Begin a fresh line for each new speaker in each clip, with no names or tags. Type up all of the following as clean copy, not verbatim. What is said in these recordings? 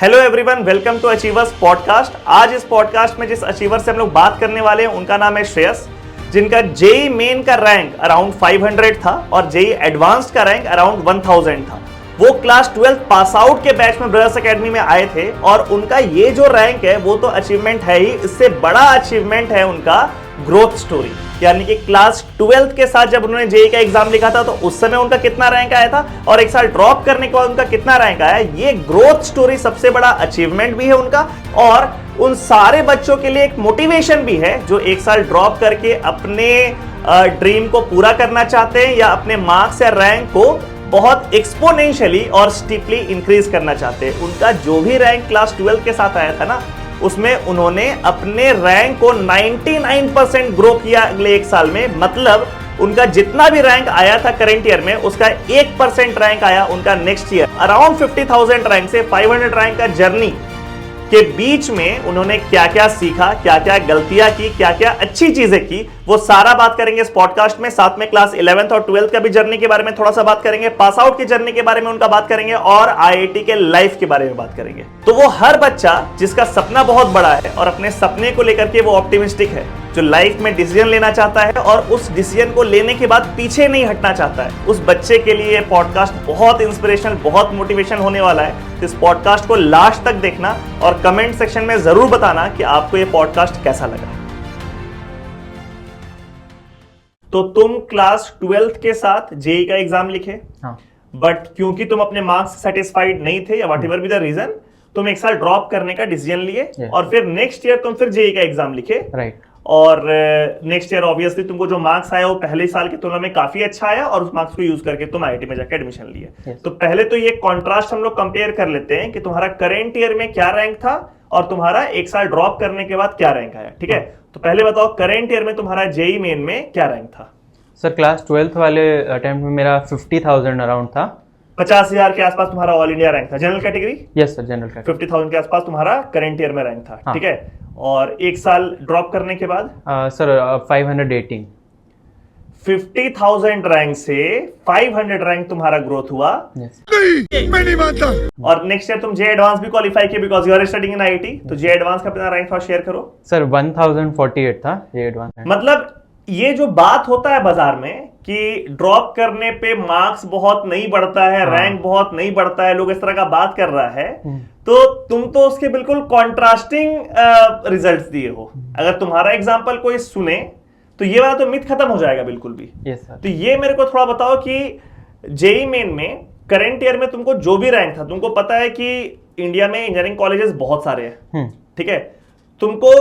Hello everyone, welcome to Achievers podcast. आज इस podcast में जिस अचीवर से हम लोग बात करने वाले हैं उनका नाम है श्रेयस, जिनका जेई मेन का रैंक अराउंड 500 था और जेई एडवांस्ड का रैंक अराउंड 1000 था। वो क्लास 12 पास आउट के बैच में ब्रदर्स एकेडमी में आए थे और उनका ये जो रैंक है वो तो अचीवमेंट है ही, इससे बड़ा अचीवमेंट है उनका ग्रोथ स्टोरी। यानी कि क्लास 12 के साथ जब उन्होंने जेई का एग्जाम लिखा था तो उस समय उनका कितना रैंक आया था और एक साल ड्रॉप करने के बाद उनका कितना रैंक आया, ये ग्रोथ स्टोरी सबसे बड़ा अचीवमेंट भी है उनका और उन सारे बच्चों के लिए एक मोटिवेशन भी है जो एक साल ड्रॉप करके अपने ड्रीम को पूरा करना चाहते हैं या अपने मार्क्स या रैंक को बहुत एक्सपोनेंशियली और स्टीपली इंक्रीज करना चाहते हैं। उनका जो भी रैंक क्लास 12 के साथ आया था ना, उसमें उन्होंने अपने रैंक को 99% ग्रो किया अगले एक साल में। मतलब उनका जितना भी रैंक आया था करंट ईयर में, उसका 1% रैंक आया उनका नेक्स्ट ईयर। अराउंड 50,000 रैंक से 500 रैंक का जर्नी के बीच में उन्होंने क्या क्या सीखा, क्या क्या गलतियां की, क्या क्या अच्छी चीजें की, वो सारा बात करेंगे इस पॉडकास्ट में। साथ में क्लास 11th और 12th का भी जर्नी के बारे में थोड़ा सा बात करेंगे, पास आउट की जर्नी के बारे में उनका बात करेंगे और आईआईटी के लाइफ के बारे में बात करेंगे। तो वो हर बच्चा जिसका सपना बहुत बड़ा है और अपने सपने को लेकर के वो ऑप्टिमिस्टिक है, जो लाइफ में डिसीजन लेना चाहता है और उस डिसीजन को लेने के बाद पीछे नहीं हटना चाहता है, उस बच्चे के लिए पॉडकास्ट बहुत इंस्पिरेशनल, बहुत मोटिवेशन होने वाला है। तो इस पॉडकास्ट को लास्ट तक देखना और कमेंट सेक्शन में जरूर बताना कि आपको ये पॉडकास्ट कैसा लगा। तो तुम क्लास 12th के साथ जेई का एग्जाम लिखे,
हाँ।
बट क्योंकि तुम अपने मार्क्स सेटिस्फाइड नहीं थे या व्हाटएवर बी द रीजन, तुम एक साल ड्रॉप करने का डिसीजन लिए और फिर नेक्स्ट ईयर तुम फिर जेई का एग्जाम लिखे।
राइट।
और नेक्स्ट ईयर ऑब्वियसली तुमको जो मार्क्स आया वो पहले साल की तुलना में काफी अच्छा आया और उस मार्क्स को यूज करके तुम आईआईटी में जाकर एडमिशन लिए। तो पहले तो ये कॉन्ट्रास्ट हम लोग कंपेयर कर लेते हैं कि तुम्हारा करंट ईयर में क्या रैंक था और तुम्हारा एक साल ड्रॉप करने के बाद क्या रैंक आया। ठीक है, तो पहले बताओ करंट ईयर में तुम्हारा जेई मेन में क्या रैंक था?
सर क्लास 12th वाले अटेम्प्ट में मेरा 50,000 अराउंड था।
50,000 के आसपास तुम्हारा ऑल इंडिया रैंक था। General category?
Yes sir, general category.
50,000 के आसपास तुम्हारा करंट ईयर में रैंक था।
हाँ।
ठीक है, और एक साल ड्रॉप करने के बाद
सर 518।
50,000 रैंक से 500 रैंक तुम्हारा ग्रोथ हुआ।
yes.
मैं नहीं मानता।
और नेक्स्ट ईयर तुम जे एडवांस भी क्वालिफाई किए because you are studying in IIT. तो जे एडवांस का अपना रैंक शेयर करो।
सर 1048 था ये एडवांस।
मतलब ये जो बात होता है बाजार में कि ड्रॉप करने पे मार्क्स बहुत नहीं बढ़ता है, रैंक बहुत नहीं बढ़ता है, लोग इस तरह का बात कर रहा है, तो तुम तो उसके बिल्कुल कॉन्ट्रास्टिंग रिजल्ट्स दिए हो। अगर तुम्हारा एग्जांपल कोई सुने तो ये वाला तो मिथ खत्म हो जाएगा बिल्कुल भी।
yes, sir.
तो ये मेरे को थोड़ा बताओ कि जेई मेन में करंट ईयर में तुमको जो भी रैंक था, तुमको पता है कि इंडिया में इंजीनियरिंग कॉलेजेस बहुत सारे हैं। ठीक है, तुमको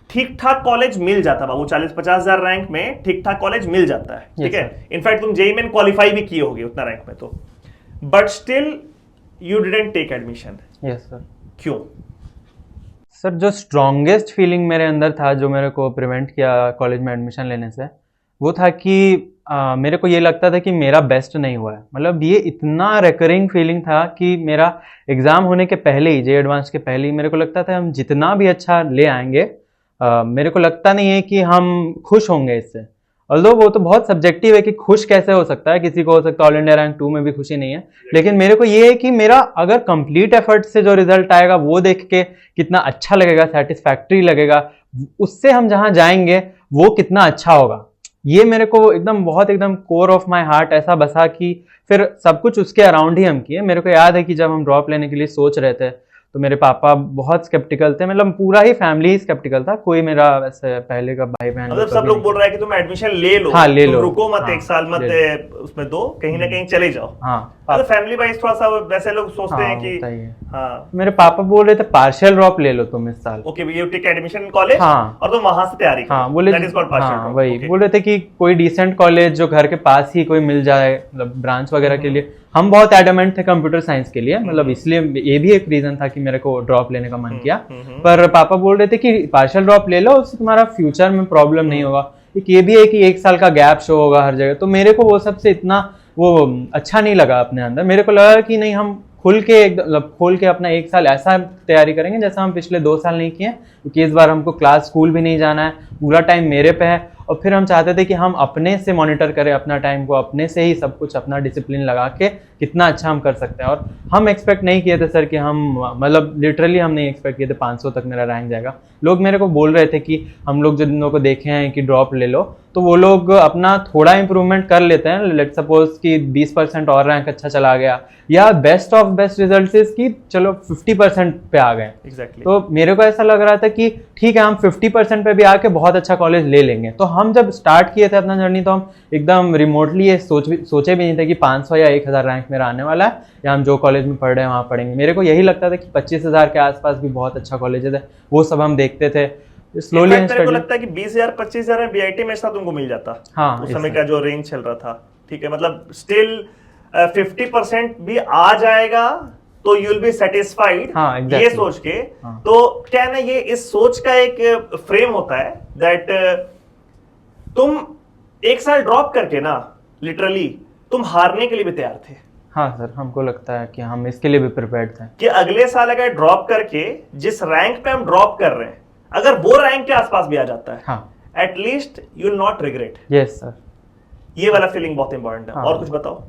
ठीक ठाक कॉलेज मिल जाता बाबू, 40-50 हजार रैंक में ठीक ठाक कॉलेज मिल जाता है। ठीक है, इनफैक्ट तुम जेई मेन क्वालिफाई भी किए होगे उतना रैंक में, तो but still you didn't take admission.
Yes sir.
क्यों?
सर जो स्ट्रॉन्गेस्ट फीलिंग मेरे अंदर था जो मेरे को प्रिवेंट किया कॉलेज में एडमिशन लेने से, वो था कि मेरे को ये लगता था कि मेरा बेस्ट नहीं हुआ है। मतलब ये इतना रिकरिंग फीलिंग था कि मेरा एग्जाम होने के पहले ही, जे एडवांस के पहले ही मेरे को लगता था हम जितना भी अच्छा ले आएंगे, मेरे को लगता नहीं है कि हम खुश होंगे इससे। ऑल्दो वो तो बहुत सब्जेक्टिव है कि खुश कैसे हो सकता है, किसी को हो सकता है ऑल इंडिया रैंक 2 में भी खुशी नहीं है, लेकिन मेरे को ये है कि मेरा अगर कंप्लीट एफर्ट से जो रिजल्ट आएगा वो देख के कितना अच्छा लगेगा, सेटिस्फैक्ट्री लगेगा, उससे हम जहां जाएंगे वो कितना अच्छा होगा। ये मेरे को एकदम बहुत एकदम कोर ऑफ माई हार्ट ऐसा बसा कि फिर सब कुछ उसके अराउंड ही हम किए। मेरे को याद है कि जब हम ड्रॉप लेने के लिए सोच रहे थे तो मेरे पापा बहुत स्केप्टिकल थे, मतलब पूरा ही फैमिली ही स्केप्टिकल था। कोई मेरा वैसे पहले का भाई बहन,
मतलब सब लोग बोल रहे हैं कि तुम एडमिशन ले लो।
हाँ, ले लो,
रुको मत,
हाँ,
एक साल मत उसमें दो, कहीं ना कहीं चले जाओ।
हाँ,
मतलब फैमिली वाइज थोड़ा सा वैसे लोग सोचते हैं कि
हाँ, मेरे पापा बोल रहे थे पार्शियल ड्रॉप ले लो तुम इस साल।
Okay, you take admission in college.
हाँ,
और तुम वहां से तैयारी करो।
हाँ, बोले
that is called partial drop.
वही बोल रहे थे कि कोई डिसेंट कॉलेज जो घर के पास ही कोई मिल जाए, मतलब ब्रांच वगैरह के लिए। हम बहुत एडमेंट थे कंप्यूटर साइंस के लिए, मतलब इसलिए ये भी एक रीजन था कि मेरे को ड्रॉप लेने का मन किया। पर पापा बोल रहे थे कि पार्शियल ड्रॉप ले लो, उससे तुम्हारा फ्यूचर में प्रॉब्लम नहीं होगा। एक ये भी है कि 1 साल का गैप शो होगा हर जगह। तो मेरे को वो सबसे इतना वो अच्छा नहीं लगा अपने अंदर। मेरे को लगा कि नहीं, हम खुल के अपना 1 साल ऐसा तैयारी करेंगे जैसा हम पिछले 2 साल नहीं किए, क्योंकि इस बार हमको क्लास स्कूल भी नहीं जाना है, पूरा टाइम मेरे पे है। और फिर हम चाहते थे कि हम अपने से मॉनिटर करें अपना टाइम को, अपने से ही सब कुछ अपना डिसिप्लिन लगा के कितना अच्छा हम कर सकते हैं। और हम एक्सपेक्ट नहीं किए थे सर कि हम मतलब लिटरली हम नहीं एक्सपेक्ट किए थे 500 तक मेरा रैंक जाएगा। लोग मेरे को बोल रहे थे कि हम लोग जिन लोगों को देखे हैं कि ड्रॉप ले लो, तो वो लोग अपना थोड़ा इंप्रूवमेंट कर लेते हैं, लेट सपोज कि 20% और रैंक अच्छा चला गया, या best of best result is कि चलो 50% पे आ गए।
Exactly.
तो मेरे को ऐसा लग रहा था कि ठीक है हम 50% पे भी आके बहुत अच्छा कॉलेज ले लेंगे। तो हम जब स्टार्ट किए थे अपना जर्नी तो हम एकदम रिमोटली ये सोचे भी नहीं थे कि 500 या 1000 रैंक मेरा आने वाला है, या हम जो कॉलेज में पढ़ रहे हैं वहाँ पढ़ेंगे। मेरे को यही लगता था कि 25,000 के आसपास भी बहुत अच्छा कॉलेज है, वो सब हम देखते थे। स्लोली
मेरे को लगता है कि 20,000 25,000 में बीआईटी में साथ उनको मिल जाता।
हाँ,
उस समय का जो रेंज चल रहा था, ठीक है, मतलब स्टिल 50% भी आ जाएगा तो यू विल बी सेटिस्फाइड।
हाँ, exactly.
ये सोच के
हाँ.
तो क्या है ना, ये इस सोच का एक फ्रेम होता है दैट तुम एक साल ड्रॉप करके ना लिटरली तुम हारने के लिए भी तैयार थे।
हाँ सर, हमको लगता है कि हम इसके लिए भी प्रिपेयर्ड थे
कि अगले साल अगर ड्रॉप करके जिस रैंक पे हम ड्रॉप कर रहे हैं, अगर वो रैंक के आसपास भी आ जाता है,
हाँ,
at least you will not regret.
Yes sir,
ये वाला फीलिंग बहुत इंपॉर्टेंट है।
हाँ.
और कुछ बताओ,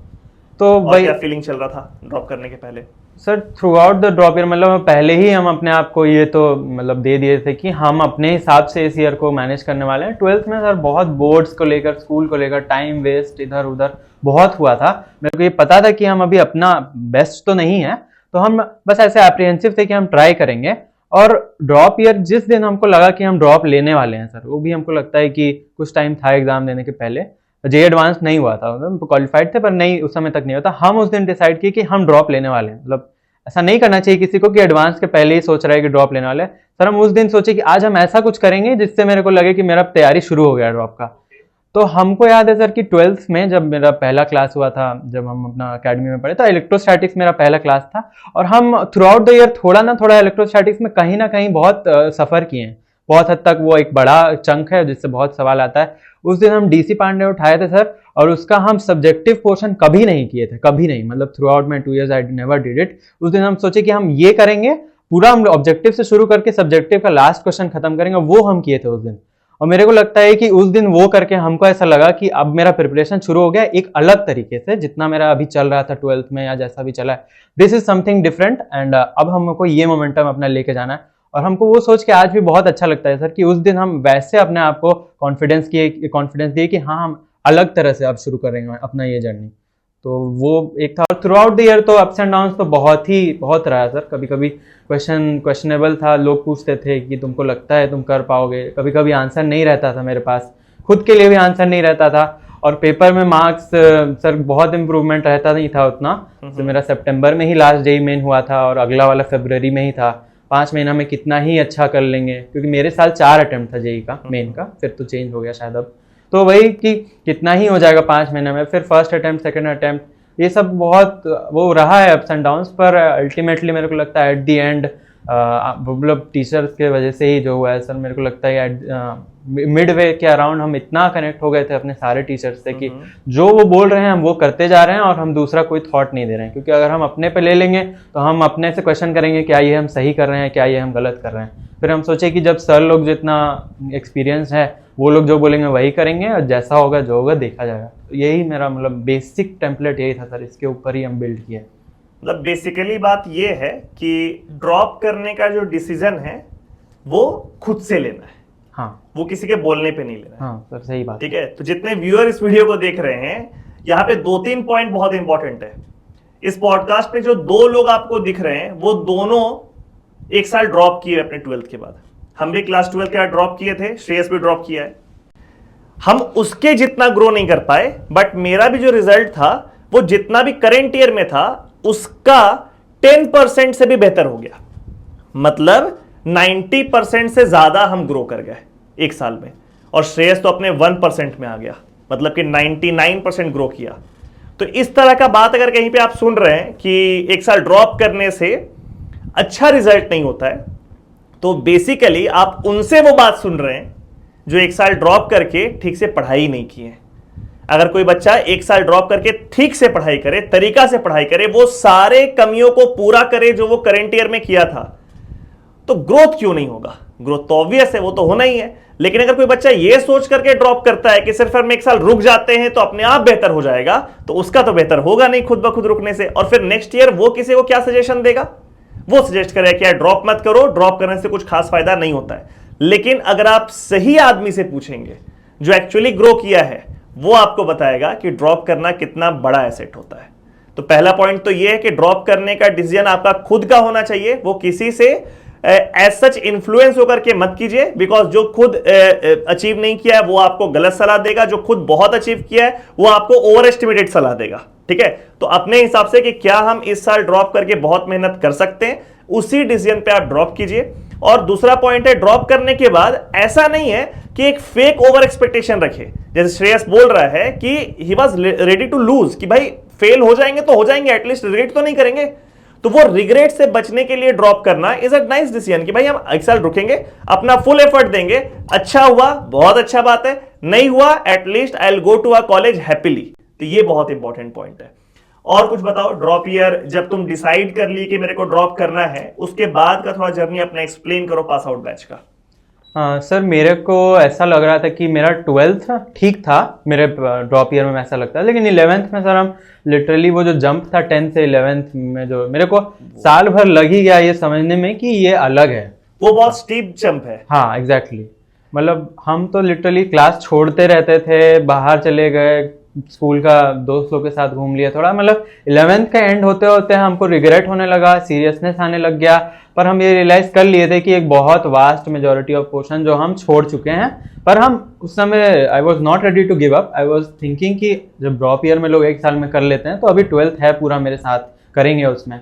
तो
और
भाई
क्या फीलिंग चल रहा था ड्रॉप करने के पहले?
Sir through out the drop year मतलब पहले ही हम अपने आप को ये तो मतलब दे दिए थे कि हम अपने हिसाब से इस ईयर को मैनेज करने वाले हैं। 12th में सर बहुत बोर्ड्स को लेकर, स्कूल को लेकर टाइम वेस्ट इधर उधर बहुत हुआ था। मेरे को ये पता था कि हम अभी अपना बेस्ट तो नहीं है, तो हम बस ऐसे एप्रीहेंसिव थे कि हम ट्राई करेंगे। और ड्रॉप ईयर जिस दिन हमको लगा कि हम ड्रॉप लेने वाले हैं सर, वो भी हमको लगता है कि कुछ टाइम था एग्जाम देने के पहले, जे एडवांस नहीं हुआ था, मतलब क्वालिफाइड थे पर नहीं उस समय तक नहीं होता। हम उस दिन डिसाइड किए कि हम ड्रॉप लेने वाले हैं। मतलब ऐसा नहीं करना चाहिए किसी को कि एडवांस के पहले ही सोच रहा है कि ड्रॉप लेने वाले हैं। सर हम उस दिन सोचे कि आज हम ऐसा कुछ करेंगे जिससे मेरे को लगे कि मेरा तैयारी शुरू हो गया ड्रॉप का। तो हमको याद है सर कि 12th में जब मेरा पहला क्लास हुआ था, जब हम अपना अकेडमी में पढ़े, तो इलेक्ट्रोस्टैटिक्स मेरा पहला क्लास था। और हम थ्रू आउट द ईयर थोड़ा ना थोड़ा इलेक्ट्रोस्टैटिक्स में कहीं ना कहीं बहुत सफर किए हैं। बहुत हद तक वो एक बड़ा चंक है जिससे बहुत सवाल आता है। उस दिन हम डीसी पांडे उठाए थे सर, और उसका हम सब्जेक्टिव पोर्शन कभी नहीं किए थे, कभी नहीं, मतलब through out my 2 years I never did it. उस दिन हम सोचे कि हम ये करेंगे, पूरा हम ऑब्जेक्टिव से शुरू करके सब्जेक्टिव का लास्ट क्वेश्चन खत्म करेंगे, वो हम किए थे उस दिन। और मेरे को लगता है कि उस दिन वो करके हमको ऐसा लगा कि अब मेरा प्रिपरेशन शुरू हो गया एक अलग तरीके से, जितना मेरा अभी चल रहा था 12th में या जैसा भी चला है, this is something different. And अब हमको ये मोमेंटम अपना लेके जाना है। और हमको वो सोच के आज भी बहुत अच्छा लगता है सर कि उस दिन हम वैसे अपने आप को कॉन्फिडेंस दिए कि हाँ हम अलग तरह से अब शुरू करेंगे अपना ये जर्नी। तो वो एक था। थ्रू आउट द ईयर तो अप्स एंड डाउन्स तो बहुत रहा सर। कभी कभी क्वेश्चनेबल था, लोग पूछते थे कि तुमको लगता है तुम कर पाओगे, कभी कभी आंसर नहीं रहता था मेरे पास, खुद के लिए भी आंसर नहीं रहता था। और पेपर में मार्क्स सर बहुत इंप्रूवमेंट रहता नहीं था उतना। तो मेरा सितंबर में ही लास्ट जेईई मेन हुआ था और अगला वाला फरवरी में ही था। 5 महीना में कितना ही अच्छा कर लेंगे, क्योंकि मेरे साल 4 अटेम्प्ट था जेईई का मेन का, फिर तो चेंज हो गया शायद अब। तो वही कि कितना ही हो जाएगा 5 महीने में, फिर फर्स्ट अटेम्प्ट सेकंड अटेम्प्ट, ये सब बहुत वो रहा है अप्स एंड डाउन्स। पर अल्टीमेटली मेरे को लगता है एट द एंड मतलब टीचर्स के वजह से ही जो हुआ है सर, मेरे को लगता है मिड वे के अराउंड हम इतना कनेक्ट हो गए थे अपने सारे टीचर्स से कि जो वो बोल रहे हैं हम वो करते जा रहे हैं, और हम दूसरा कोई थॉट नहीं दे रहे हैं। क्योंकि अगर हम अपने पे ले लेंगे तो हम अपने से क्वेश्चन करेंगे क्या ये हम सही कर रहे हैं, क्या ये हम गलत कर रहे हैं। फिर हम सोचे कि जब सर लोग जितना एक्सपीरियंस है वो लोग जो बोलेंगे वही करेंगे, और जैसा होगा जो होगा देखा जाएगा। तो यही मेरा मतलब बेसिक टेम्पलेट यही था सर, इसके ऊपर ही हम बिल्ड किए।
मतलब बेसिकली बात ये है कि ड्रॉप करने का जो डिसीजन है वो खुद से लेना है।
हाँ,
वो किसी के बोलने पे नहीं लेना है।
हाँ सर, सही बात।
ठीक है, तो जितने व्यूअर इस वीडियो को देख रहे हैं, यहाँ पे 2-3 पॉइंट बहुत इंपॉर्टेंट है। इस पॉडकास्ट पे जो 2 लोग आपको दिख रहे हैं वो दोनों 1 साल ड्रॉप किए अपने 12th के बाद। हम भी क्लास 12 के बाद ड्रॉप किए थे, श्रेयस भी ड्रॉप किया है। हम उसके जितना ग्रो नहीं कर पाए, बट मेरा भी जो रिजल्ट था वो जितना भी करेंट ईयर में था उसका 10% से भी बेहतर हो गया। मतलब 90% से ज्यादा हम ग्रो कर गए 1 साल में। और श्रेयस तो अपने 1% में आ गया, मतलब कि 99% ग्रो किया। तो इस तरह का बात अगर कहीं पे आप सुन रहे हैं कि 1 साल ड्रॉप करने से अच्छा रिजल्ट नहीं होता है, तो बेसिकली आप उनसे वो बात सुन रहे हैं जो 1 साल ड्रॉप करके ठीक से पढ़ाई नहीं की है। अगर कोई बच्चा 1 साल ड्रॉप करके ठीक से पढ़ाई करे, तरीका से पढ़ाई करे, वो सारे कमियों को पूरा करे जो वो करंट ईयर में किया था, तो ग्रोथ क्यों नहीं होगा? ग्रोथ तो ऑब्वियस है, वो तो होना ही है। लेकिन अगर कोई बच्चा ये सोच करके ड्रॉप करता है कि सिर्फ हम एक साल रुक जाते हैं तो अपने आप बेहतर हो जाएगा, तो उसका तो बेहतर होगा नहीं खुद ब खुद रुकने से। और फिर नेक्स्ट ईयर वो किसी को क्या सजेशन देगा? वो सजेस्ट करेगा कि यार ड्रॉप मत करो, ड्रॉप करने से कुछ खास फायदा नहीं होता है। लेकिन अगर आप सही आदमी से पूछेंगे जो एक्चुअली ग्रो किया है, वो आपको बताएगा कि ड्रॉप करना कितना बड़ा एसेट होता है। तो पहला पॉइंट तो ये है कि ड्रॉप करने का डिसीजन आपका खुद का होना चाहिए, वो किसी से एज सच इन्फ्लुएंस होकर के मत कीजिए, बिकॉज जो खुद अचीव नहीं किया है वो आपको गलत सलाह देगा, जो खुद बहुत अचीव किया है वो आपको ओवर एस्टिमेटेड सलाह देगा। ठीक है, तो अपने हिसाब से कि क्या हम इस साल ड्रॉप करके बहुत मेहनत कर सकते हैं, उसी डिसीजन पे आप ड्रॉप कीजिए। और दूसरा पॉइंट है, ड्रॉप करने के बाद ऐसा नहीं है कि एक फेक ओवर एक्सपेक्टेशन रखे। जैसे श्रेयस बोल रहा है कि he was ready to lose, कि भाई फेल हो जाएंगे तो हो जाएंगे, एटलीस्ट रिग्रेट तो नहीं करेंगे। तो वो रिग्रेट से बचने के लिए ड्रॉप करना इज अ नाइस डिसीजन कि भाई हम एक साल रुकेंगे, अपना फुल एफर्ट देंगे, अच्छा हुआ बहुत अच्छा बात है, नहीं हुआ at least I will go to a college happily. तो ये बहुत इंपॉर्टेंट पॉइंट है। और कुछ बताओ, ड्रॉप ईयर जब तुम डिसाइड कर लिए कि मेरे को ड्रॉप करना है, उसके बाद का थोड़ा जर्नी अपना एक्सप्लेन करो पास आउट बैच का।
सर मेरे को ऐसा लग रहा था कि मेरा 12th ठीक था, मेरे ड्रॉप ईयर में ऐसा लगता है, लेकिन 11th में सर हम लिटरली वो जो जंप था 10th से 11th में, जो मेरे को साल भर लग ही गया ये समझने में कि ये अलग है।
वो बहुत स्टीप जंप है।
हाँ एग्जैक्टली, मतलब हम तो लिटरली क्लास छोड़ते रहते थे, बाहर चले गए, स्कूल का दोस्त लोग के साथ घूम लिया थोड़ा, मतलब 11th का एंड होते होते हमको रिग्रेट होने लगा, सीरियसनेस आने लग गया। पर हम ये रियलाइज कर लिए थे कि एक बहुत वास्ट मेजॉरिटी ऑफ पोर्शन जो हम छोड़ चुके हैं। पर हम उस समय I was not ready to give up. I was thinking कि जब ड्रॉप ईयर में लोग एक साल में कर लेते हैं तो अभी 12th है पूरा मेरे साथ, करेंगे उसमें।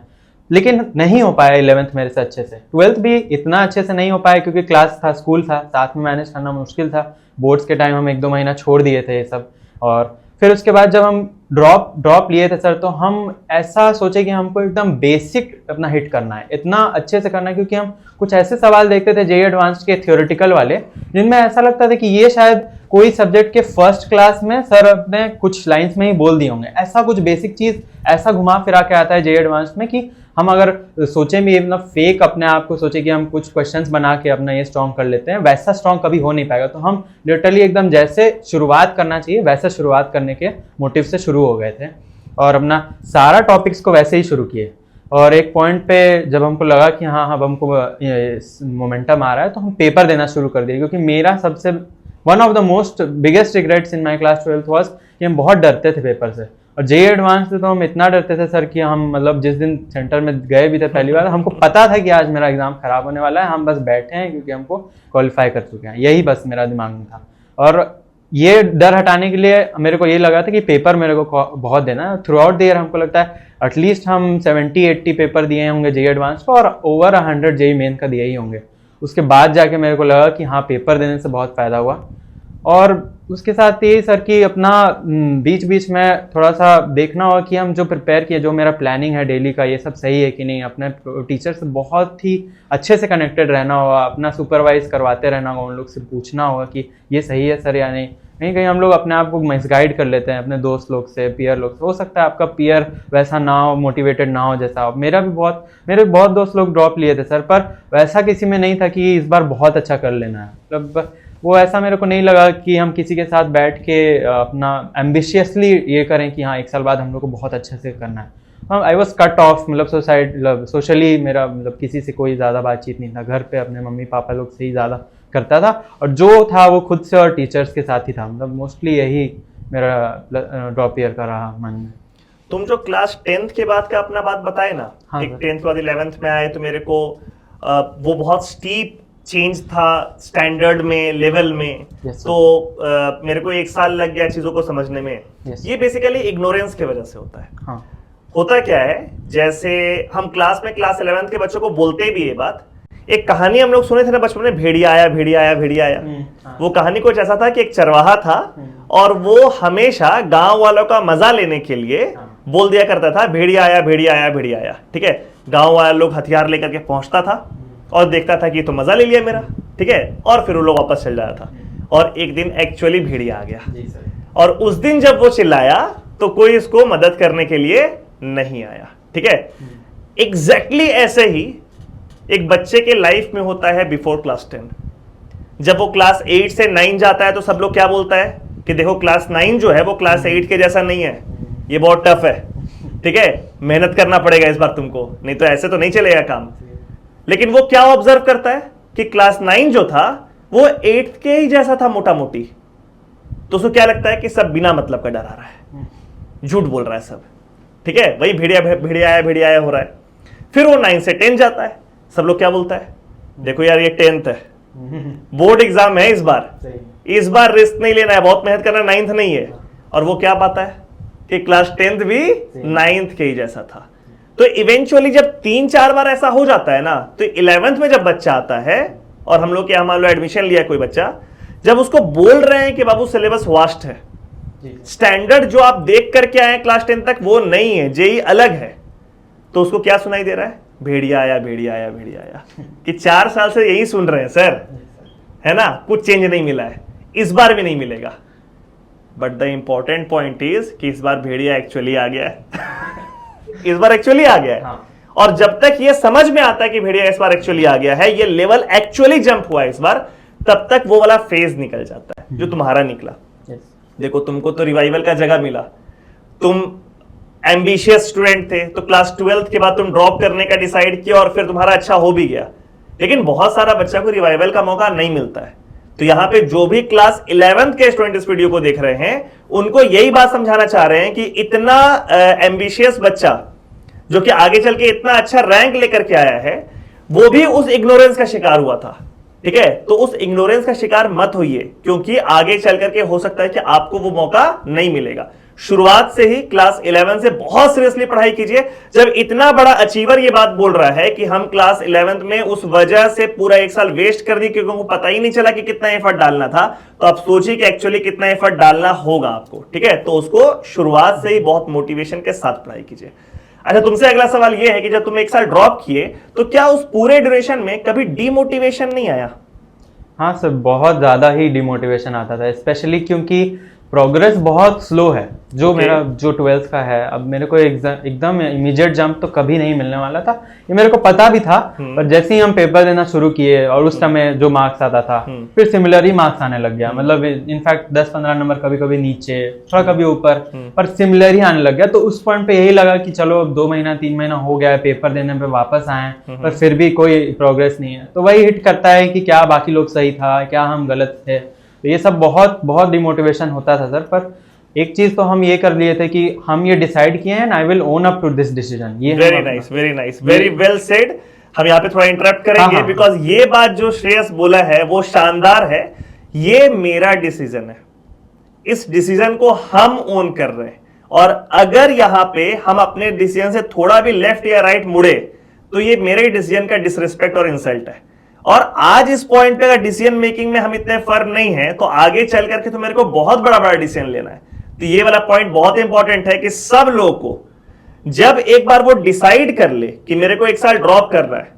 लेकिन नहीं हो पाया 11th मेरे से अच्छे से, 12th भी इतना अच्छे से नहीं हो पाया क्योंकि क्लास था, स्कूल था, साथ में मैनेज करना मुश्किल था। बोर्ड्स के टाइम हम 1-2 महीना छोड़ दिए थे ये सब। और फिर उसके बाद जब हम ड्रॉप लिए थे सर, तो हम ऐसा सोचे कि हमको एकदम बेसिक अपना हिट करना है, इतना अच्छे से करना है, क्योंकि हम कुछ ऐसे सवाल देखते थे जेईई एडवांस्ड के थ्योरेटिकल वाले, जिनमें ऐसा लगता था कि ये शायद कोई सब्जेक्ट के फर्स्ट क्लास में सर अपने कुछ लाइंस में ही बोल दिए होंगे। ऐसा कुछ बेसिक चीज ऐसा घुमा फिरा के आता है जेईई एडवांस्ड में कि हम अगर सोचे भी मतलब फेक अपने आप को सोचे कि हम कुछ क्वेश्चंस बना के अपना ये स्ट्रॉन्ग कर लेते हैं, वैसा स्ट्रॉन्ग कभी हो नहीं पाएगा। तो हम लिटरली एकदम जैसे शुरुआत करना चाहिए वैसा शुरुआत करने के मोटिव से शुरू हो गए थे और अपना सारा टॉपिक्स को वैसे ही शुरू किए। और एक पॉइंट पे जब हमको लगा कि हाँ हमको मोमेंटम आ रहा है, तो हम पेपर देना शुरू कर दिए। क्योंकि मेरा सबसे one of the most biggest regrets in my class 12th was कि हम बहुत डरते थे पेपर से। और जेईई एडवांस से तो हम इतना डरते थे सर कि हम मतलब जिस दिन सेंटर में गए भी थे पहली बार, हमको पता था कि आज मेरा एग्जाम खराब होने वाला है, हम बस बैठे हैं क्योंकि हमको क्वालिफाई कर चुके हैं, यही बस मेरा दिमाग में था। और ये डर हटाने के लिए मेरे को ये लगा था कि पेपर मेरे को बहुत देना है। थ्रू आउट द ईयर हमको लगता है एटलीस्ट हम 70-80 पेपर दिए होंगे जेईई एडवांस को, और ओवर 100 जेईई मेन का दिए ही होंगे। उसके बाद जाके मेरे को लगा कि हाँ पेपर देने से बहुत फायदा हुआ। और उसके साथ ये सर कि अपना बीच बीच में थोड़ा सा देखना होगा कि हम जो प्रिपेयर किए, जो मेरा प्लानिंग है डेली का, ये सब सही है कि नहीं। अपने टीचर से बहुत ही अच्छे से कनेक्टेड रहना होगा, अपना सुपरवाइज करवाते रहना होगा, उन लोग से पूछना होगा कि ये सही है सर या नहीं। कहीं कहीं हम लोग अपने आप को मिसगाइड कर लेते हैं अपने दोस्त लोग से, पीयर लोग से। हो सकता है आपका पीयर वैसा ना हो, मोटिवेटेड ना हो जैसा हो। मेरे बहुत दोस्त लोग ड्रॉप लिए थे सर, पर वैसा किसी में नहीं था कि इस बार बहुत अच्छा कर लेना है। मतलब वो ऐसा मेरे को नहीं लगा कि हम किसी के साथ बैठ के अपना एम्बिशियसली ये करें कि हाँ 1 साल बाद हम लोग को बहुत अच्छे से करना है। आई वॉज कट ऑफ, मतलब सोशली मेरा मतलब किसी से कोई ज़्यादा बातचीत नहीं था। घर पे अपने मम्मी पापा लोग से ही ज़्यादा करता था, और जो था वो खुद से और टीचर्स के साथ ही था। मतलब मोस्टली यही मेरा ड्रॉप ईयर का रहा मन में।
तुम जो क्लास 10th के बाद का अपना बात बताए ना,
हाँ,
एक 10th के बाद 11th में आए, तो मेरे को वो बहुत स्टीप चेंज था स्टैंडर्ड में, लेवल में।
yes,
तो मेरे को 1 साल लग गया चीजों को समझने में।
yes,
ये बेसिकली इग्नोरेंस की वजह से होता है।
हाँ,
होता क्या है, जैसे हम क्लास 11th के बच्चों को बोलते भी ये बात, एक कहानी हम लोग सुने थे ना बचपन में, भेड़िया आया भेड़िया आया भेड़िया आया।
हाँ,
वो कहानी कुछ ऐसा था कि एक चरवाहा था और वो हमेशा गांव वालों का मजा लेने के लिए बोल दिया करता था, भेड़िया आया भेड़िया आया भेड़िया आया। ठीक है, गांव वाले लोग हथियार लेकर के पहुंचता था और देखता था कि तो मजा ले लिया मेरा, ठीक है, और फिर वो लोग वापस चल जाता था। और एक दिन एक्चुअली भेड़िया आ गया, और उस दिन जब वो चिल्लाया तो कोई इसको मदद करने के लिए नहीं आया। ठीक है, एग्जैक्टली ऐसे ही एक बच्चे के लाइफ में होता है बिफोर क्लास 10। जब वो क्लास 8 से 9 जाता है तो सब लोग क्या बोलता है कि देखो क्लास 9 जो है वो क्लास 8 के जैसा नहीं है, ये बहुत टफ है, ठीक है, मेहनत करना पड़ेगा इस बार तुमको, नहीं तो ऐसे तो नहीं चलेगा काम। लेकिन वो क्या ऑब्जर्व करता है कि क्लास 9 जो था वो 8 के ही जैसा था मोटा मोटी, तो उसको क्या लगता है कि सब बिना मतलब का डरा रहा है, झूठ बोल रहा है सब, ठीक है, वही भेड़िया आया हो रहा है। फिर वो 9 से 10 जाता है, सब लोग क्या बोलता है, देखो यार ये 10th है, बोर्ड एग्जाम है इस बार रिस्क नहीं लेना है, बहुत मेहनत करना, 9th नहीं है। और वो क्या पाता है कि क्लास 10th भी 9th के ही जैसा था। तो इवेंचुअली जब 3-4 बार ऐसा हो जाता है ना, तो 11th में जब बच्चा आता है और हम लोग के यहाँ मान लो एडमिशन लिया कोई बच्चा, जब उसको बोल रहे हैं कि बाबू सिलेबस वास्ट है, स्टैंडर्ड जो आप देख करके आए क्लास 10 तक वो नहीं है, जेई अलग है, तो उसको क्या सुनाई दे रहा है, भेड़िया आया कि 4 साल से यही सुन रहे हैं सर, है ना, कुछ चेंज नहीं मिला है, इस बार भी नहीं मिलेगा। But the important point is कि इस बार भेड़िया एक्चुअली आ गया है इस बार एक्चुअली आ गया है। हाँ। और जब तक ये समझ में आता है कि भेड़िया इस बार एक्चुअली आ गया है, ये लेवल एक्चुअली जंप हुआ है इस बार, तब तक वो वाला फेज निकल जाता है जो तुम्हारा निकला। देखो तुमको तो रिवाइवल का जगह मिला, तुम एम्बिशियस स्टूडेंट थे, तो क्लास 12th के बाद तुम ड्रॉप करने का डिसाइड किया और फिर तुम्हारा अच्छा हो भी गया। लेकिन बहुत सारा बच्चा को रिवाइवल का मौका नहीं मिलता है। तो यहां पे जो भी क्लास 11th के स्टूडेंट इस वीडियो को देख रहे हैं, उनको यही बात समझाना चाह रहे हैं कि इतना एम्बिशियस बच्चा जो कि आगे चल के इतना अच्छा रैंक लेकर के आया है, वो भी उस इग्नोरेंस का शिकार हुआ था, ठीक है। तो उस इग्नोरेंस का शिकार मत होइए, क्योंकि आगे चल करके हो सकता है कि आपको वो मौका नहीं मिलेगा। शुरुआत से ही क्लास 11 से बहुत सीरियसली पढ़ाई कीजिए। जब इतना बड़ा अचीवर ये बात बोल रहा है कि हम क्लास 11th में उस वजह से पूरा 1 साल वेस्ट कर दी क्योंकि उनको पता ही नहीं चला कि कितना एफर्ट डालना था, तो आप सोचिए कि एक्चुअली कितना एफर्ट डालना होगा आपको, ठीक है। तो उसको शुरुआत से ही बहुत मोटिवेशन के साथ पढ़ाई कीजिए। अच्छा, तुमसे अगला सवाल यह है कि जब तुम 1 साल ड्रॉप किए तो क्या उस पूरे ड्यूरेशन में कभी डिमोटिवेशन नहीं आया?
हाँ सर, बहुत ज़्यादा ही डिमोटिवेशन आता था, स्पेशली क्योंकि प्रोग्रेस बहुत स्लो है। जो मेरा जो 12th का है, अब मेरे को एकदम इमीडिएट जंप तो कभी नहीं मिलने वाला था, ये मेरे को पता भी था। पर जैसे ही हम पेपर देना शुरू किए और उस समय जो मार्क्स आता था, फिर सिमिलर ही मार्क्स आने लग गया। मतलब इनफैक्ट 10-15 नंबर कभी कभी नीचे, थोड़ा कभी ऊपर, पर सिमिलर ही आने लग गया। तो उस पॉइंट पे यही लगा कि चलो अब 2 महीना 3 महीना हो गया है, पेपर देने पे वापस आए, पर फिर भी कोई प्रोग्रेस नहीं है। तो वही हिट करता है कि क्या बाकी लोग सही था, क्या हम गलत थे। तो ये सब बहुत बहुत डिमोटिवेशन होता था सर। पर एक चीज तो हम ये कर लिए थे कि हम ये डिसाइड किए हैं, I will own up to this decision. ये
very nice, very well said. हम यहाँ पे थोड़ा इंटरप्ट करेंगे बिकॉज ये बात जो श्रेयस बोला है वो शानदार है। ये मेरा डिसीजन है, इस डिसीजन को हम ओन कर रहे हैं, और अगर यहाँ पे हम अपने डिसीजन से थोड़ा भी लेफ्ट या राइट मुड़े तो ये मेरे डिसीजन का डिसरिस्पेक्ट और इंसल्ट है। और आज इस पॉइंट पे अगर डिसीजन मेकिंग में हम इतने फर्म नहीं है, तो आगे चल करके तो मेरे को बहुत बड़ा डिसीजन लेना है। तो ये वाला पॉइंट बहुत इंपॉर्टेंट है कि सब लोगों को जब एक बार वो डिसाइड कर ले कि मेरे को 1 साल ड्रॉप करना है,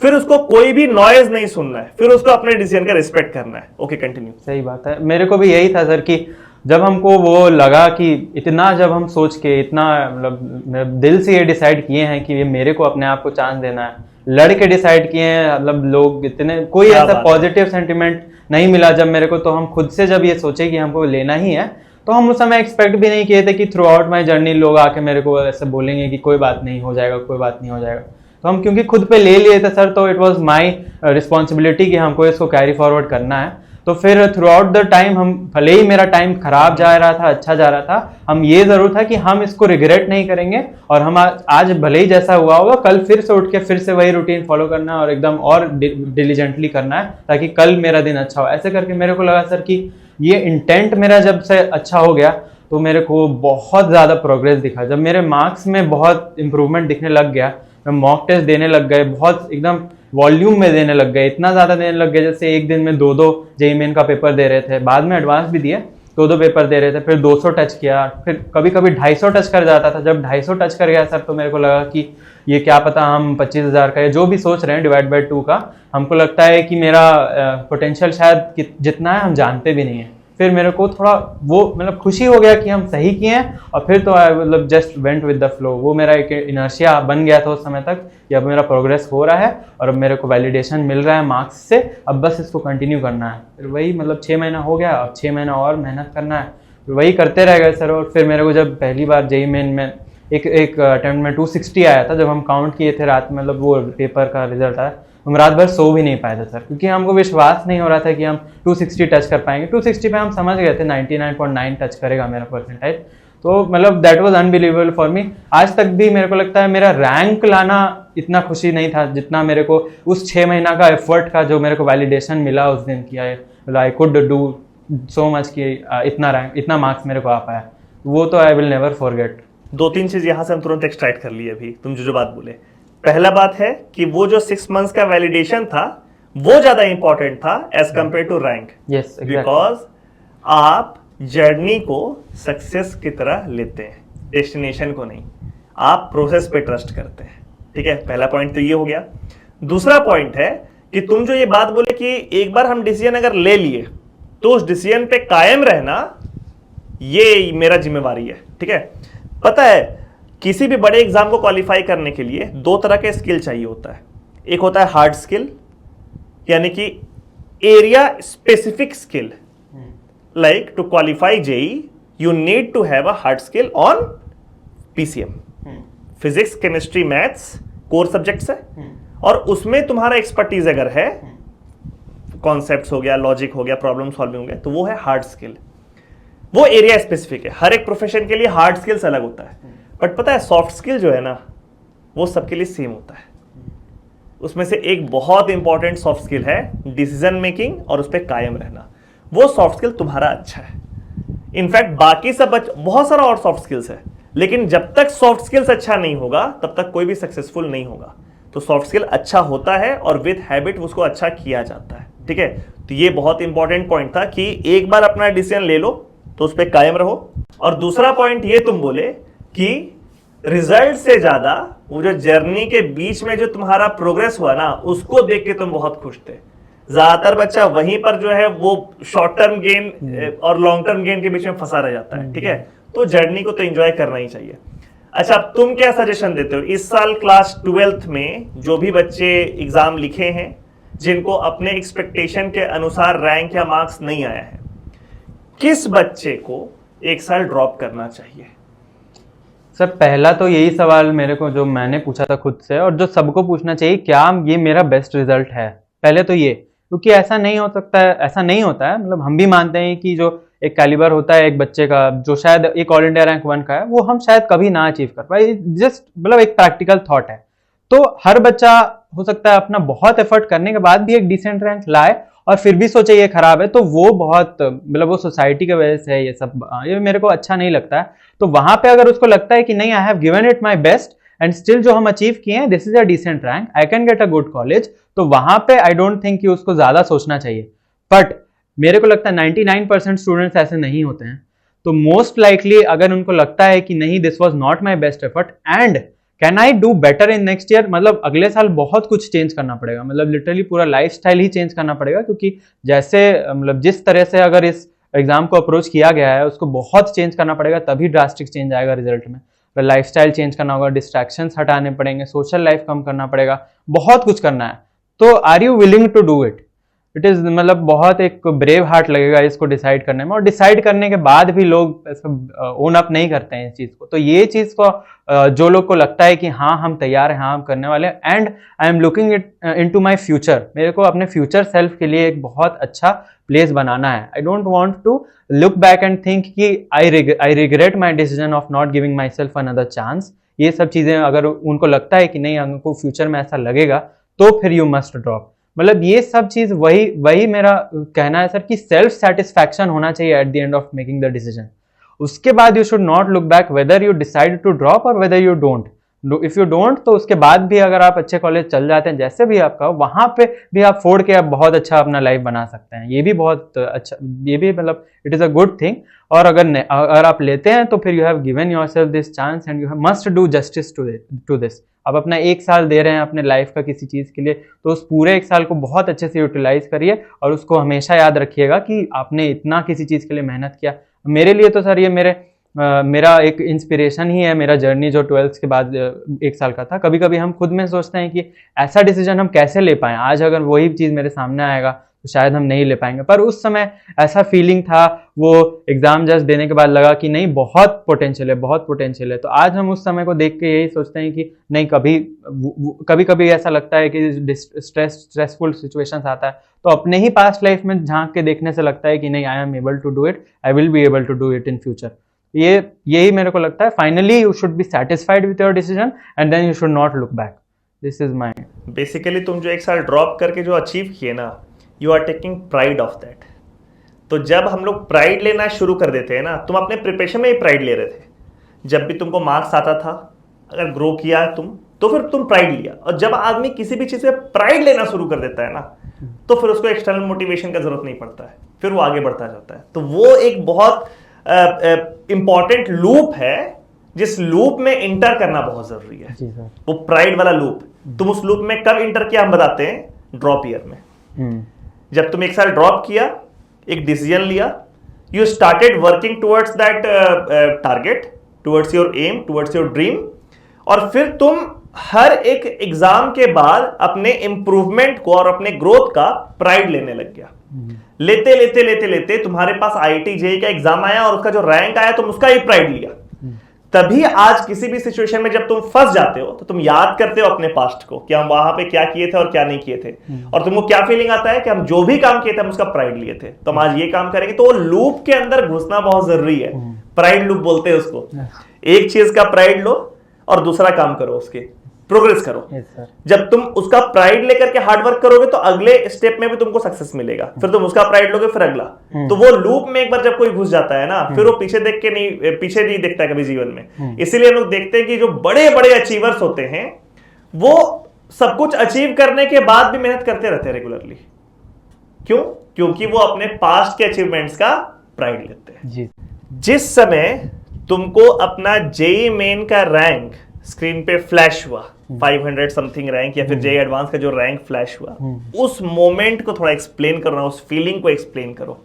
फिर उसको कोई भी नॉइज नहीं सुनना है, फिर उसको अपने डिसीजन का रिस्पेक्ट करना है। Okay, continue.
सही बात है, मेरे को भी यही था सर कि जब हमको वो लगा कि इतना, जब हम सोच के इतना मतलब दिल से ये डिसाइड किए हैं कि ये मेरे को अपने आप को चांस देना है, लड़ के डिसाइड किए हैं, मतलब लोग इतने कोई ऐसा पॉजिटिव सेंटिमेंट नहीं मिला जब मेरे को, तो हम खुद से जब ये सोचे कि हमको लेना ही है, तो हम उस समय एक्सपेक्ट भी नहीं किए थे कि थ्रू आउट माई जर्नी लोग आके मेरे को ऐसे बोलेंगे कि कोई बात नहीं हो जाएगा, कोई बात नहीं हो जाएगा। तो हम क्योंकि खुद पे ले लिए थे सर, तो इट वाज माय रिस्पॉन्सिबिलिटी कि हमको इसको कैरी फॉरवर्ड करना है। तो फिर थ्रू आउट द टाइम, हम भले ही मेरा टाइम खराब जा रहा था, अच्छा जा रहा था, हम ये जरूर था कि हम इसको रिग्रेट नहीं करेंगे, और हम आज भले ही जैसा हुआ होगा, कल फिर से उठ के फिर से वही रूटीन फॉलो करना है और एकदम और डिलीजेंटली करना है, ताकि कल मेरा दिन अच्छा हो। ऐसे करके मेरे को लगा सर कि ये इंटेंट मेरा जब से अच्छा हो गया, तो मेरे को बहुत ज़्यादा प्रोग्रेस दिखा। जब मेरे मार्क्स में बहुत इंप्रूवमेंट दिखने लग गया, मैं मॉक टेस्ट देने लग गए, बहुत एकदम वॉल्यूम में देने लग गए, इतना ज़्यादा देने लग गए, जैसे एक दिन में 2-2 जेईई मेन का पेपर दे रहे थे, बाद में एडवांस भी दिए, 2-2 पेपर दे रहे थे, फिर 200 टच किया, फिर कभी कभी 250 टच कर जाता था। जब 250 टच कर गया सर, तो मेरे को लगा कि ये क्या पता हम 25,000 का या जो भी सोच रहे हैं डिवाइड बाय 2 का, हमको लगता है कि मेरा पोटेंशियल शायद जितना है हम जानते भी नहीं है। फिर मेरे को थोड़ा वो मतलब खुशी हो गया कि हम सही किए हैं, और फिर तो आई मतलब just went with the flow. वो मेरा एक इनर्शिया बन गया था उस समय तक कि अब मेरा प्रोग्रेस हो रहा है और अब मेरे को वैलिडेशन मिल रहा है मार्क्स से, अब बस इसको कंटिन्यू करना है। फिर वही मतलब 6 महीना हो गया, अब 6 महीना और मेहनत करना है, फिर वही करते रह गए सर। और फिर मेरे को जब पहली बार जेईई मेन में एक अटेम्प्ट में 260 आया था, जब हम काउंट किए थे रात में, मतलब वो पेपर का रिजल्ट आया, हम रात भर सो भी नहीं पाए थे सर, क्योंकि हमको विश्वास नहीं हो रहा था कि हम 260 टच कर पाएंगे। 260 पे हम समझ गए थे 99.9 टच करेगा मेरा परसेंटाइज। तो मतलब that was unbelievable for me. आज तक भी मेरे को लगता है मेरा रैंक लाना इतना खुशी नहीं था जितना मेरे को उस 6 महीना का एफर्ट का जो मेरे को वैलिडेशन मिला उस दिन किया है, I could do so much कि इतना रैंक इतना मार्क्स मेरे को आ पाया, वो तो आई विल नेवर फॉरगेट।
2-3 चीज यहां से हम तुरंत एक्सट्रैक्ट कर लिए अभी तुम जो बात बोले। पहला बात है कि वो जो 6 मंथ्स का वैलिडेशन था वो ज्यादा इंपॉर्टेंट था as compare to rank,
yes
because आप जर्नी को सक्सेस की तरह लेते हैं, डेस्टिनेशन को नहीं। आप प्रोसेस पे ट्रस्ट करते हैं, ठीक है। पहला पॉइंट तो ये हो गया। दूसरा पॉइंट है कि तुम जो ये बात बोले कि एक बार हम डिसीजन अगर ले लिए तो उस डिसीजन पे कायम रहना ये मेरा जिम्मेवारी है, ठीक है। पता है किसी भी बड़े एग्जाम को क्वालिफाई करने के लिए 2 तरह के स्किल चाहिए होता है। एक होता है हार्ड स्किल, यानी कि area specific skill, like to qualify JEE you need to have a hard skill on PCM, physics chemistry maths core subjects है, और उसमें तुम्हारा एक्सपर्टीज अगर है, कॉन्सेप्ट्स हो गया, लॉजिक हो गया, प्रॉब्लम सॉल्विंग हो गया, तो वो है हार्ड स्किल। वो एरिया स्पेसिफिक है। हर एक प्रोफेशन के लिए हार्ड स्किल्स अलग होता है, बट पता है सॉफ्ट स्किल जो है ना वो सबके लिए सेम होता है। उसमें से एक बहुत इंपॉर्टेंट सॉफ्ट स्किल है डिसीजन मेकिंग और उस पर कायम रहना। वो सॉफ्ट स्किल तुम्हारा अच्छा है। इनफैक्ट बाकी सब बहुत सारा और सॉफ्ट स्किल्स है, लेकिन जब तक सॉफ्ट स्किल्स अच्छा नहीं होगा तब तक कोई भी सक्सेसफुल नहीं होगा। तो सॉफ्ट स्किल अच्छा होता है और विद हैबिट उसको अच्छा किया जाता है, ठीक है। तो ये बहुत इंपॉर्टेंट पॉइंट था कि एक बार अपना डिसीजन ले लो तो उस पर कायम रहो। और दूसरा पॉइंट ये तुम बोले कि रिजल्ट से ज्यादा वो जो जर्नी के बीच में जो तुम्हारा प्रोग्रेस हुआ ना उसको देख के तुम बहुत खुश थे। ज्यादातर बच्चा वहीं पर जो है वो शॉर्ट टर्म गेन और लॉन्ग टर्म गेन के बीच में फंसा रह जाता है, ठीक है। तो जर्नी को तो एंजॉय करना ही चाहिए। अच्छा, अब तुम क्या सजेशन देते हो इस साल क्लास 12th में जो भी बच्चे एग्जाम लिखे हैं जिनको अपने एक्सपेक्टेशन के अनुसार रैंक या मार्क्स नहीं आया है, किस बच्चे को एक साल ड्रॉप करना चाहिए?
सर पहला तो यही सवाल मेरे को जो मैंने पूछा था खुद से और जो सबको पूछना चाहिए, क्या ये मेरा बेस्ट रिजल्ट है? पहले तो ये, क्योंकि ऐसा नहीं हो सकता है, ऐसा नहीं होता है। मतलब हम भी मानते हैं कि जो एक कैलिबर होता है एक बच्चे का जो शायद एक ऑल इंडिया रैंक 1 का है वो हम शायद कभी ना अचीव कर पाए। जस्ट मतलब एक प्रैक्टिकल थॉट है। तो हर बच्चा हो सकता है अपना बहुत एफर्ट करने के बाद भी एक डिसेंट रैंक लाए और फिर भी सोचे ये खराब है, तो वो बहुत मतलब वो सोसाइटी की वजह से ये सब, ये मेरे को अच्छा नहीं लगता है। तो वहां पे अगर उसको लगता है कि नहीं I have given it my best and still जो हम अचीव किए हैं this is a decent rank, I can get a good college, तो वहां पे आई डोंट थिंक कि उसको ज्यादा सोचना चाहिए। बट मेरे को लगता है 99% स्टूडेंट्स ऐसे नहीं होते हैं। तो मोस्ट लाइकली अगर उनको लगता है कि नहीं this was not my best effort and can I do better in next year, मतलब अगले साल बहुत कुछ चेंज करना पड़ेगा, मतलब लिटरली पूरा लाइफस्टाइल ही चेंज करना पड़ेगा, क्योंकि जैसे मतलब जिस तरह से अगर इस एग्जाम को अप्रोच किया गया है उसको बहुत चेंज करना पड़ेगा, तभी ड्रास्टिक चेंज आएगा रिजल्ट में। लाइफस्टाइल चेंज करना होगा, डिस्ट्रैक्शंस हटाने पड़ेंगे, सोशल लाइफ कम करना पड़ेगा, बहुत कुछ करना है। तो are you willing to do it? It is मतलब बहुत एक ब्रेव हार्ट लगेगा इसको डिसाइड करने में, और डिसाइड करने के बाद भी लोग ओन अप नहीं करते हैं इस चीज को। तो ये चीज को जो लोग को लगता है कि हाँ हम तैयार हैं, हाँ हम करने वाले हैं and I am looking it into my future, मेरे को अपने फ्यूचर सेल्फ के लिए एक बहुत अच्छा प्लेस बनाना है। I don't want to look back and think कि I regret my decision of not giving myself another chance. ये सब चीजें अगर उनको लगता है कि नहीं हमको फ्यूचर में ऐसा लगेगा तो फिर यू मस्ट ड्रॉप। मतलब ये सब चीज वही मेरा कहना है सर कि सेल्फ सेटिस्फैक्शन होना चाहिए at the end of making the decision. उसके बाद you should not look back whether you decide to drop or whether you don't. If you don't, तो उसके बाद भी अगर आप अच्छे कॉलेज चल जाते हैं, जैसे भी आपका, वहाँ पे भी आप फोड़ के आप बहुत अच्छा अपना लाइफ बना सकते हैं। ये भी बहुत अच्छा, ये भी मतलब it is a good thing. और अगर आप लेते हैं तो फिर you have given yourself this chance and you have must do justice to this. आप अपना 1 साल दे रहे हैं अपने लाइफ का किसी चीज़ के लिए, तो उस पूरे 1 साल को बहुत अच्छे से यूटिलाइज करिए और उसको हमेशा याद रखिएगा कि आपने इतना किसी चीज़ के लिए मेहनत किया। मेरे लिए तो सर ये मेरा एक इंस्पिरेशन ही है, मेरा जर्नी जो 12th के बाद 1 साल का था। कभी कभी हम खुद में सोचते हैं कि ऐसा डिसीजन हम कैसे ले पाएं, आज अगर वही चीज़ मेरे सामने आएगा तो शायद हम नहीं ले पाएंगे। पर उस समय ऐसा फीलिंग था, वो एग्ज़ाम जस्ट देने के बाद लगा कि नहीं, बहुत पोटेंशियल है, बहुत पोटेंशियल है। तो आज हम उस समय को देख के यही सोचते हैं कि नहीं, कभी कभी ऐसा लगता है कि स्ट्रेसफुल सिचुएशंस आता है तो अपने ही पास्ट लाइफ में झांक के देखने से लगता है कि नहीं, I am able to do it, I will be able to do it in future. यही मेरे को लगता है। Finally you should be satisfied with your decision and then you should not look back. This is my
basically तुम जो 1 साल drop करके जो अचीव किए ना, you are taking pride of that. तो जब हम लोग प्राइड लेना शुरू कर देते हैं ना, तुम अपने प्रिपरेशन में ही प्राइड ले रहे थे। जब भी तुमको मार्क्स आता था, अगर ग्रो किया तुम, तो फिर तुम प्राइड लिया। और जब आदमी किसी भी चीज़ में प्राइड लेना शुरू कर देता है ना, तो फिर उसको एक्सटर्नल मोटिवेशन का जरूरत नहीं पड़ता है, फिर वो आगे बढ़ता जाता है। तो वो एक बहुत इंपॉर्टेंट लूप है, जिस लूप में इंटर करना बहुत जरूरी है। वो प्राइड वाला लूप, तुम उस लूप में कब इंटर किया हम बताते हैं, ड्रॉप ईयर में। जब तुम 1 साल ड्रॉप किया, एक डिसीजन लिया, you started working towards that target, towards your aim, towards your dream. और फिर तुम हर एक एग्जाम के बाद अपने इंप्रूवमेंट को और अपने ग्रोथ का प्राइड लेने लग गया। लेते लेते लेते लेते तुम्हारे पास IIT JEE का एग्जाम आया और उसका जो रैंक आया, तुम उसका ही प्राइड लिया। तभी आज किसी भी सिचुएशन में जब तुम फंस जाते हो तो तुम याद करते हो अपने पास्ट को कि हम वहां पे क्या किए थे और क्या नहीं किए थे, और तुमको क्या फीलिंग आता है कि हम जो भी काम किए थे हम उसका प्राइड लिए थे, तो हम आज ये काम करेंगे। तो वो लूप के अंदर घुसना बहुत जरूरी है। प्राइड लूप बोलते हैं उसको। एक चीज का प्राइड लो और दूसरा काम करो, उसके प्रोग्रेस करो। जब तुम उसका प्राइड लेकर के हार्डवर्क करोगे तो अगले स्टेप में भी तुमको सक्सेस मिलेगा। फिर तुम उसका प्राइड लोगे, फिर अगला। तो वो लूप में एक बार जब कोई घुस जाता है ना, फिर वो पीछे नहीं देखता कभी जीवन में। इसीलिए हम लोग देखते हैं कि जो बड़े बड़े अचीवर्स होते हैं, वो सब कुछ अचीव करने के बाद भी मेहनत करते रहते हैं रेगुलरली। क्यों? क्योंकि वो अपने पास्ट के अचीवमेंट्स का प्राइड लेते हैं। जिस समय तुमको अपना JEE मेन का रैंक स्क्रीन पे फ्लैश हुआ, 500 समथिंग रैंक, या फिर JEE एडवांस का जो रैंक फ्लैश हुआ, उस मोमेंट को थोड़ा एक्सप्लेन करो ना, उस फीलिंग को एक्सप्लेन करो।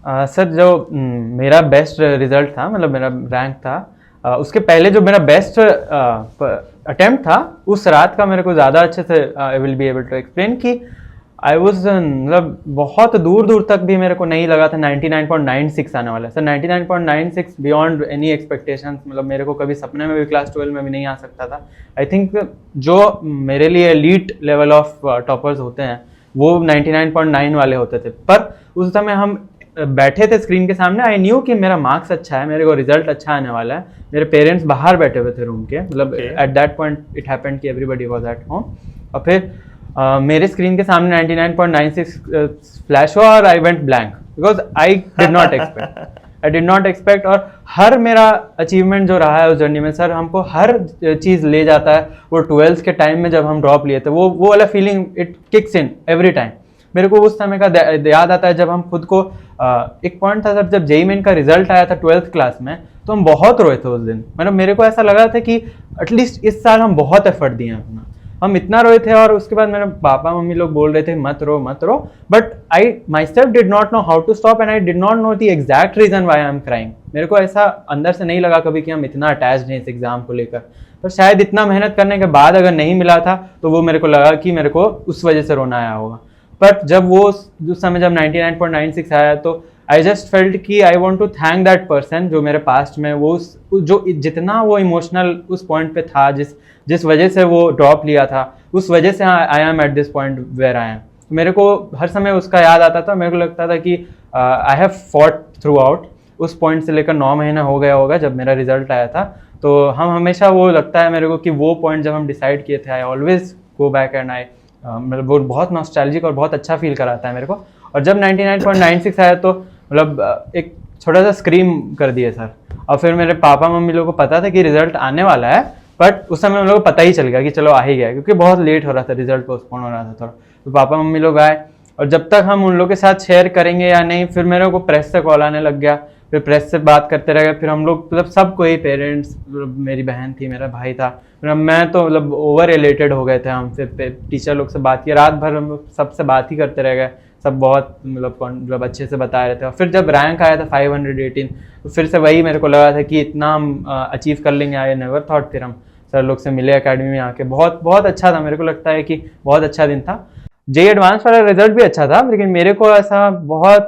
सर, जो मेरा बेस्ट रिजल्ट था, मतलब मेरा रैंक था, उसके पहले जो मेरा बेस्ट अटेम्प्ट था, उस रात का मेरे को ज़्यादा अच्छे से I will be able to explain कि आई वॉज, मतलब बहुत दूर दूर तक भी मेरे को नहीं लगा था 99.96 आने वाला है। सर 99.96 बियॉन्ड एनी एक्सपेक्टेशंस, मतलब मेरे को कभी सपने में भी क्लास 12 में भी नहीं आ सकता था। आई थिंक जो मेरे लिए एलीट लेवल ऑफ टॉपर्स होते हैं वो 99.9 वाले होते थे। पर उस समय हम बैठे थे स्क्रीन के सामने, आई न्यू कि मेरा मार्क्स अच्छा है, मेरे को रिजल्ट अच्छा आने वाला है। मेरे पेरेंट्स बाहर बैठे हुए थे रूम के, मतलब at that point it happened कि एवरीबॉडी वाज एट होम। और फिर मेरे स्क्रीन के सामने 99.96 फ्लैश हुआ और I went blank, because I did not expect. और हर मेरा अचीवमेंट जो रहा है उस जर्नी में, सर हमको हर चीज़ ले जाता है। वो 12th के टाइम में जब हम ड्रॉप लिए थे, वो वाला feeling it kicks in every time. मेरे को उस समय का याद आता है जब हम खुद को एक पॉइंट था सर, जब JEE मेन का रिजल्ट आया था 12th क्लास में, तो हम बहुत रोए थे उस दिन। मतलब मेरे को ऐसा लगा था कि एटलीस्ट इस साल हम बहुत एफर्ट दिए अपना, हम इतना रोए थे। और उसके बाद मेरे पापा मम्मी लोग बोल रहे थे मत रो मत रो, but I myself did not know how to stop and I did not know the exact reason why I am crying. मेरे को ऐसा अंदर से नहीं लगा कभी कि हम इतना अटैच्ड हैं इस एग्जाम को लेकर। तो शायद इतना मेहनत करने के बाद अगर नहीं मिला था तो वो मेरे को लगा कि मेरे को उस वजह से रोना आया होगा। बट जब वो उस समय जब 99.96 आया तो आई जस्ट फेल्ट कि I want to thank that person जो मेरे पास्ट में वो जो जितना वो इमोशनल उस पॉइंट पे था, जिस वजह से वो ड्रॉप लिया था, उस वजह से I am at this point where I am. मेरे को हर समय उसका याद आता था। मेरे को लगता था कि I have fought through out. उस पॉइंट से लेकर 9 महीना हो गया होगा जब मेरा रिजल्ट आया था। तो हम हमेशा, वो लगता है मेरे को कि वो पॉइंट जब हम डिसाइड किए थे, I always go back and I मतलब वो बहुत नॉस्टैल्जिक और बहुत अच्छा फील कराता है मेरे को। और जब 99.96 आया तो मतलब एक छोटा सा स्क्रीम कर दिए सर। और फिर मेरे पापा मम्मी लोगों को पता था कि रिजल्ट आने वाला है, बट उस समय हम लोग को पता ही चल गया कि चलो आ ही गया, क्योंकि बहुत लेट हो रहा था, रिजल्ट पोस्टपोन हो रहा था थोड़ा। तो पापा मम्मी लोग आए, और जब तक हम उन लोग के साथ शेयर करेंगे या नहीं, फिर मेरे को प्रेस से कॉल आने लग गया, फिर प्रेस से बात करते रह गए। फिर हम लोग मतलब सब कोई, पेरेंट्स, मेरी बहन थी, मेरा भाई था, फिर मैं तो मतलब ओवर एलेटेड हो गए थे हम। फिर टीचर लोग से बात की, रात भर हम लोग सबसे बात ही करते रह गए, सब बहुत मतलब अच्छे से बता रहे थे। और फिर जब रैंक आया था 518, तो फिर से वही मेरे को लगा था कि इतना हम अचीव कर लेंगे, आई नेवर थॉट। फिर हम सर लोग से मिले एकेडमी में आके, बहुत बहुत अच्छा था। मेरे को लगता है कि बहुत अच्छा दिन था। जे एडवांस वाला रिजल्ट भी अच्छा था, लेकिन मेरे को ऐसा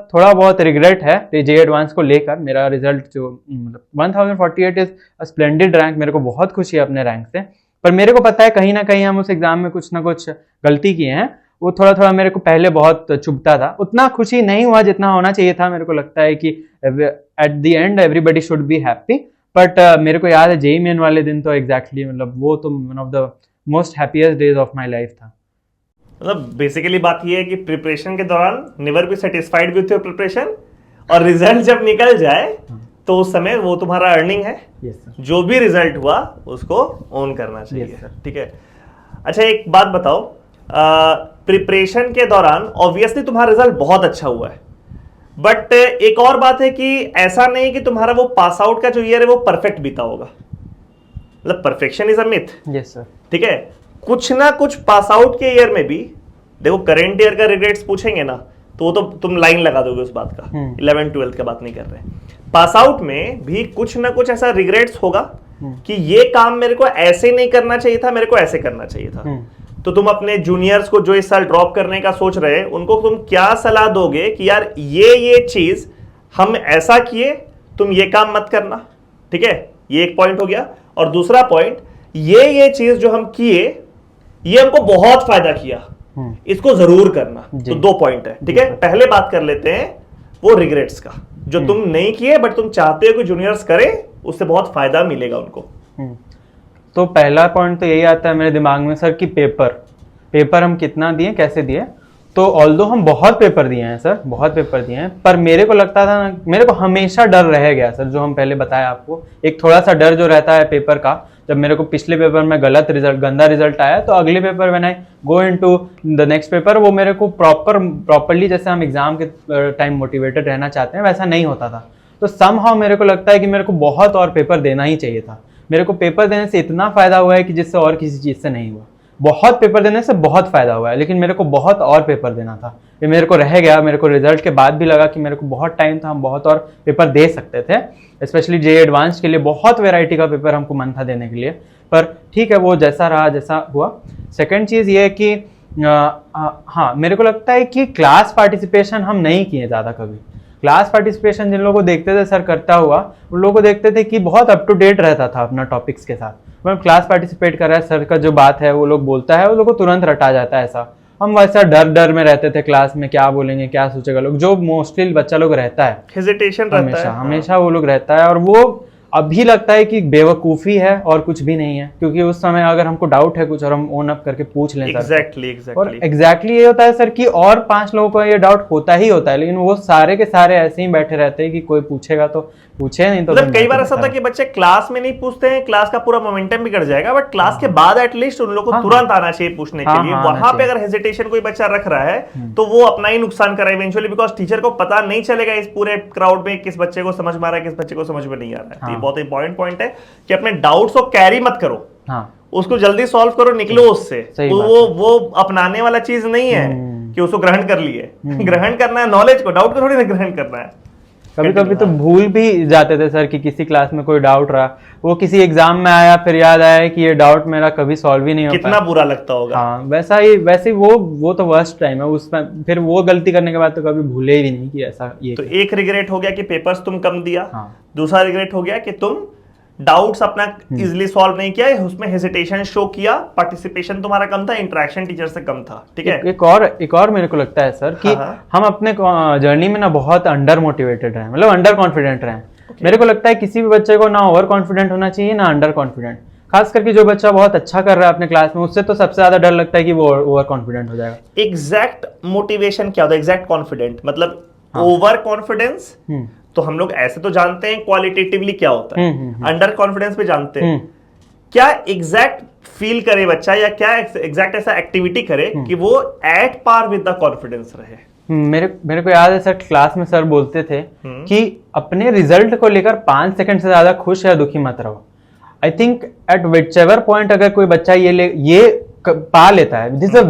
थोड़ा बहुत रिग्रेट है जे एडवांस को लेकर। मेरा रिजल्ट जो मतलब 1048 इज अ स्प्लेंडेड रैंक, मेरे को बहुत खुशी है अपने रैंक से। पर मेरे को पता है कहीं ना कहीं हम उस एग्जाम में कुछ ना कुछ गलती किए हैं, वो थोड़ा थोड़ा मेरे को पहले बहुत चुभता था। उतना खुशी नहीं हुआ जितना होना चाहिए था। मेरे को लगता है कि eight the and everybody should be happy. But मेरे को याद है जेईई मेन वाले दिन तो एग्जैक्टली मतलब वो तो one of the most happiest days of my life था।
मतलब बेसिकली बात ये है कि प्रिपरेशन के दौरान never be satisfied with your preparation, और रिजल्ट जब निकल जाए तो उस समय वो तुम्हारा अर्निंग है।
Yes, sir.
जो भी रिजल्ट हुआ उसको ओन करना चाहिए।
Yes, sir.
ठीक है। अच्छा एक बात बताओ, प्रिपरेशन के दौरान ऑब्वियसली तुम्हारा रिजल्ट बहुत अच्छा हुआ है, बट एक और बात है कि ऐसा नहीं कि तुम्हारा वो पास आउट का जो ईयर है वो परफेक्ट बीता होगा। मतलब perfection is a myth.
Yes sir.
ठीक है, कुछ ना कुछ पास आउट के ईयर में भी देखो, करंट ईयर का रिग्रेट्स पूछेंगे ना तो वो तो तुम लाइन लगा दोगे उस बात का। 11th-12th का बात नहीं कर रहे। पास आउट में भी कुछ ना कुछ ऐसा रिग्रेट्स होगा कि ये काम मेरे को ऐसे नहीं करना चाहिए था, मेरे को ऐसे करना चाहिए था। तो तुम अपने जूनियर्स को जो इस साल ड्रॉप करने का सोच रहे हैं, उनको तुम क्या सलाह दोगे कि यार ये चीज हम ऐसा किए, तुम ये काम मत करना। ठीक है, ये एक पॉइंट हो गया। और दूसरा पॉइंट, ये चीज जो हम किए ये हमको बहुत फायदा किया, इसको जरूर करना। तो 2 पॉइंट है। ठीक है, पहले बात कर लेते हैं वो रिग्रेट्स का, जो तुम नहीं किए बट तुम चाहते हो कि जूनियर्स करें, उससे बहुत फायदा मिलेगा उनको।
तो पहला पॉइंट तो यही आता है मेरे दिमाग में सर कि पेपर हम कितना दिए, कैसे दिए। तो ऑल्दो हम बहुत पेपर दिए हैं सर, बहुत पेपर दिए हैं, पर मेरे को लगता था, मेरे को हमेशा डर रह गया सर, जो हम पहले बताया आपको, एक थोड़ा सा डर जो रहता है पेपर का। जब मेरे को पिछले पेपर में गंदा रिजल्ट आया, तो अगले paper when I go into the next paper, वो मेरे को प्रॉपरली जैसे हम एग्जाम के टाइम मोटिवेटेड रहना चाहते हैं वैसा नहीं होता था। तो समहाउ मेरे को लगता है कि मेरे को बहुत और पेपर देना ही चाहिए था। मेरे को पेपर देने से इतना फायदा हुआ है कि जिससे और किसी चीज से नहीं हुआ। बहुत पेपर देने से बहुत फायदा हुआ है, लेकिन मेरे को बहुत और पेपर देना था, ये मेरे को रह गया। मेरे को रिजल्ट के बाद भी लगा कि मेरे को बहुत टाइम था, हम बहुत और पेपर दे सकते थे। स्पेशली जे एडवांस के लिए बहुत वैरायटी का पेपर हमको मन था देने के लिए, पर ठीक है, वो जैसा रहा जैसा हुआ। सेकेंड चीज़ ये है कि हाँ, मेरे को लगता है कि क्लास पार्टिसिपेशन हम नहीं किए ज़्यादा कभी। क्लास पार्टिसिपेशन जिन लोगों को देखते थे सर करता हुआ, उन लोगों को देखते थे कि बहुत अप टू डेट रहता था अपना टॉपिक्स के साथ। मतलब क्लास पार्टिसिपेट कर रहा है, सर का जो बात है वो लोग बोलता है, वो लोग को तुरंत रटा जाता है। ऐसा हम वैसा डर में रहते थे क्लास में, क्या बोलेंगे, क्या सोचेगा लोग, जो मोस्टली बच्चा लोग रहता है,
हेजिटेशन रहता है
हमेशा वो लोग रहता है। और वो अभी लगता है कि बेवकूफ़ी है और कुछ भी नहीं है, क्योंकि उस समय अगर हमको डाउट है कुछ और हम ओन अप करके पूछ लें एग्जैक्टली ये होता है सर कि और 5 लोगों को ये डाउट होता ही होता है, लेकिन वो सारे के सारे ऐसे ही बैठे रहते हैं कि कोई पूछेगा तो पूछे, नहीं तो
मतलब कई बार ऐसा होता है कि बच्चे क्लास में नहीं पूछते हैं, क्लास का पूरा मोमेंटम बिगड़ जाएगा, बट क्लास के बाद एटलीस्ट उन लोगों को तुरंत आना चाहिए पूछने के लिए। वहां पे अगर हेजिटेशन कोई बच्चा रख रहा है तो वो अपना ही नुकसान कर रहा है इवेंचुअली, बिकॉज टीचर को पता नहीं चलेगा इस पूरे क्राउड में किस बच्चे को समझ में आ रहा है, किस बच्चे को समझ में नहीं आ रहा है। ये बहुत इंपॉर्टेंट पॉइंट है कि अपने डाउट्स को कैरी मत करो, उसको जल्दी सॉल्व करो, निकलो उससे। तो वो अपनाने वाला चीज नहीं है कि उसको ग्रहण कर लिए। ग्रहण करना है नॉलेज को, डाउट को थोड़ी ना ग्रहण करना है।
कभी कभी तो भूल भी जाते थे सर कि किसी क्लास में कोई डाउट रहा, वो किसी एग्जाम में आया, फिर याद आया कि ये डाउट मेरा कभी सॉल्व ही नहीं हो पाया।
कितना बुरा लगता होगा।
हाँ, वैसे वो तो वर्स्ट टाइम है उसमें। फिर वो गलती करने के बाद तो कभी भूले भी नहीं कि ऐसा ये।
तो एक रिग्रेट हो गया कि पेपर्स तुम कम दिया। दूसरा रिग्रेट हो गया कि तुम डाउट्स अपना इजिली सॉल्व नहीं किया, उसमें हेजिटेशन शो किया, पार्टिसिपेशन तुम्हारा कम था, इंटरेक्शन टीचर से कम था। ठीक है,
एक और मेरे को लगता है सर कि हम अपने जर्नी में ना बहुत अंडर मोटिवेटेड रहे, मतलब अंडर कॉन्फिडेंट रहे। मेरे को लगता है किसी भी बच्चे को ना ओवर कॉन्फिडेंट होना चाहिए ना अंडर कॉन्फिडेंट। खास करके जो बच्चा बहुत अच्छा कर रहा है अपने क्लास में, उससे तो सबसे ज्यादा डर लगता है कि वो ओवर कॉन्फिडेंट हो जाएगा।
एग्जैक्ट मोटिवेशन क्या होता है? एग्जैक्ट कॉन्फिडेंट मतलब ओवर कॉन्फिडेंस तो हम लोग ऐसे तो जानते हैं क्वालिटेटिवली क्या होता है, अंडर कॉन्फिडेंस पे जानते हैं। क्या एग्जैक्ट फील करे बच्चा, या क्या एग्जैक्ट ऐसा एक्टिविटी करे कि वो at par with the confidence रहे?
मेरे को याद है सर, क्लास में सर बोलते थे कि अपने रिजल्ट को लेकर 5 सेकंड से ज्यादा खुश या दुखी मत रहो। I think at whichever point अगर कोई बच्चा ये पा लेता है, this is a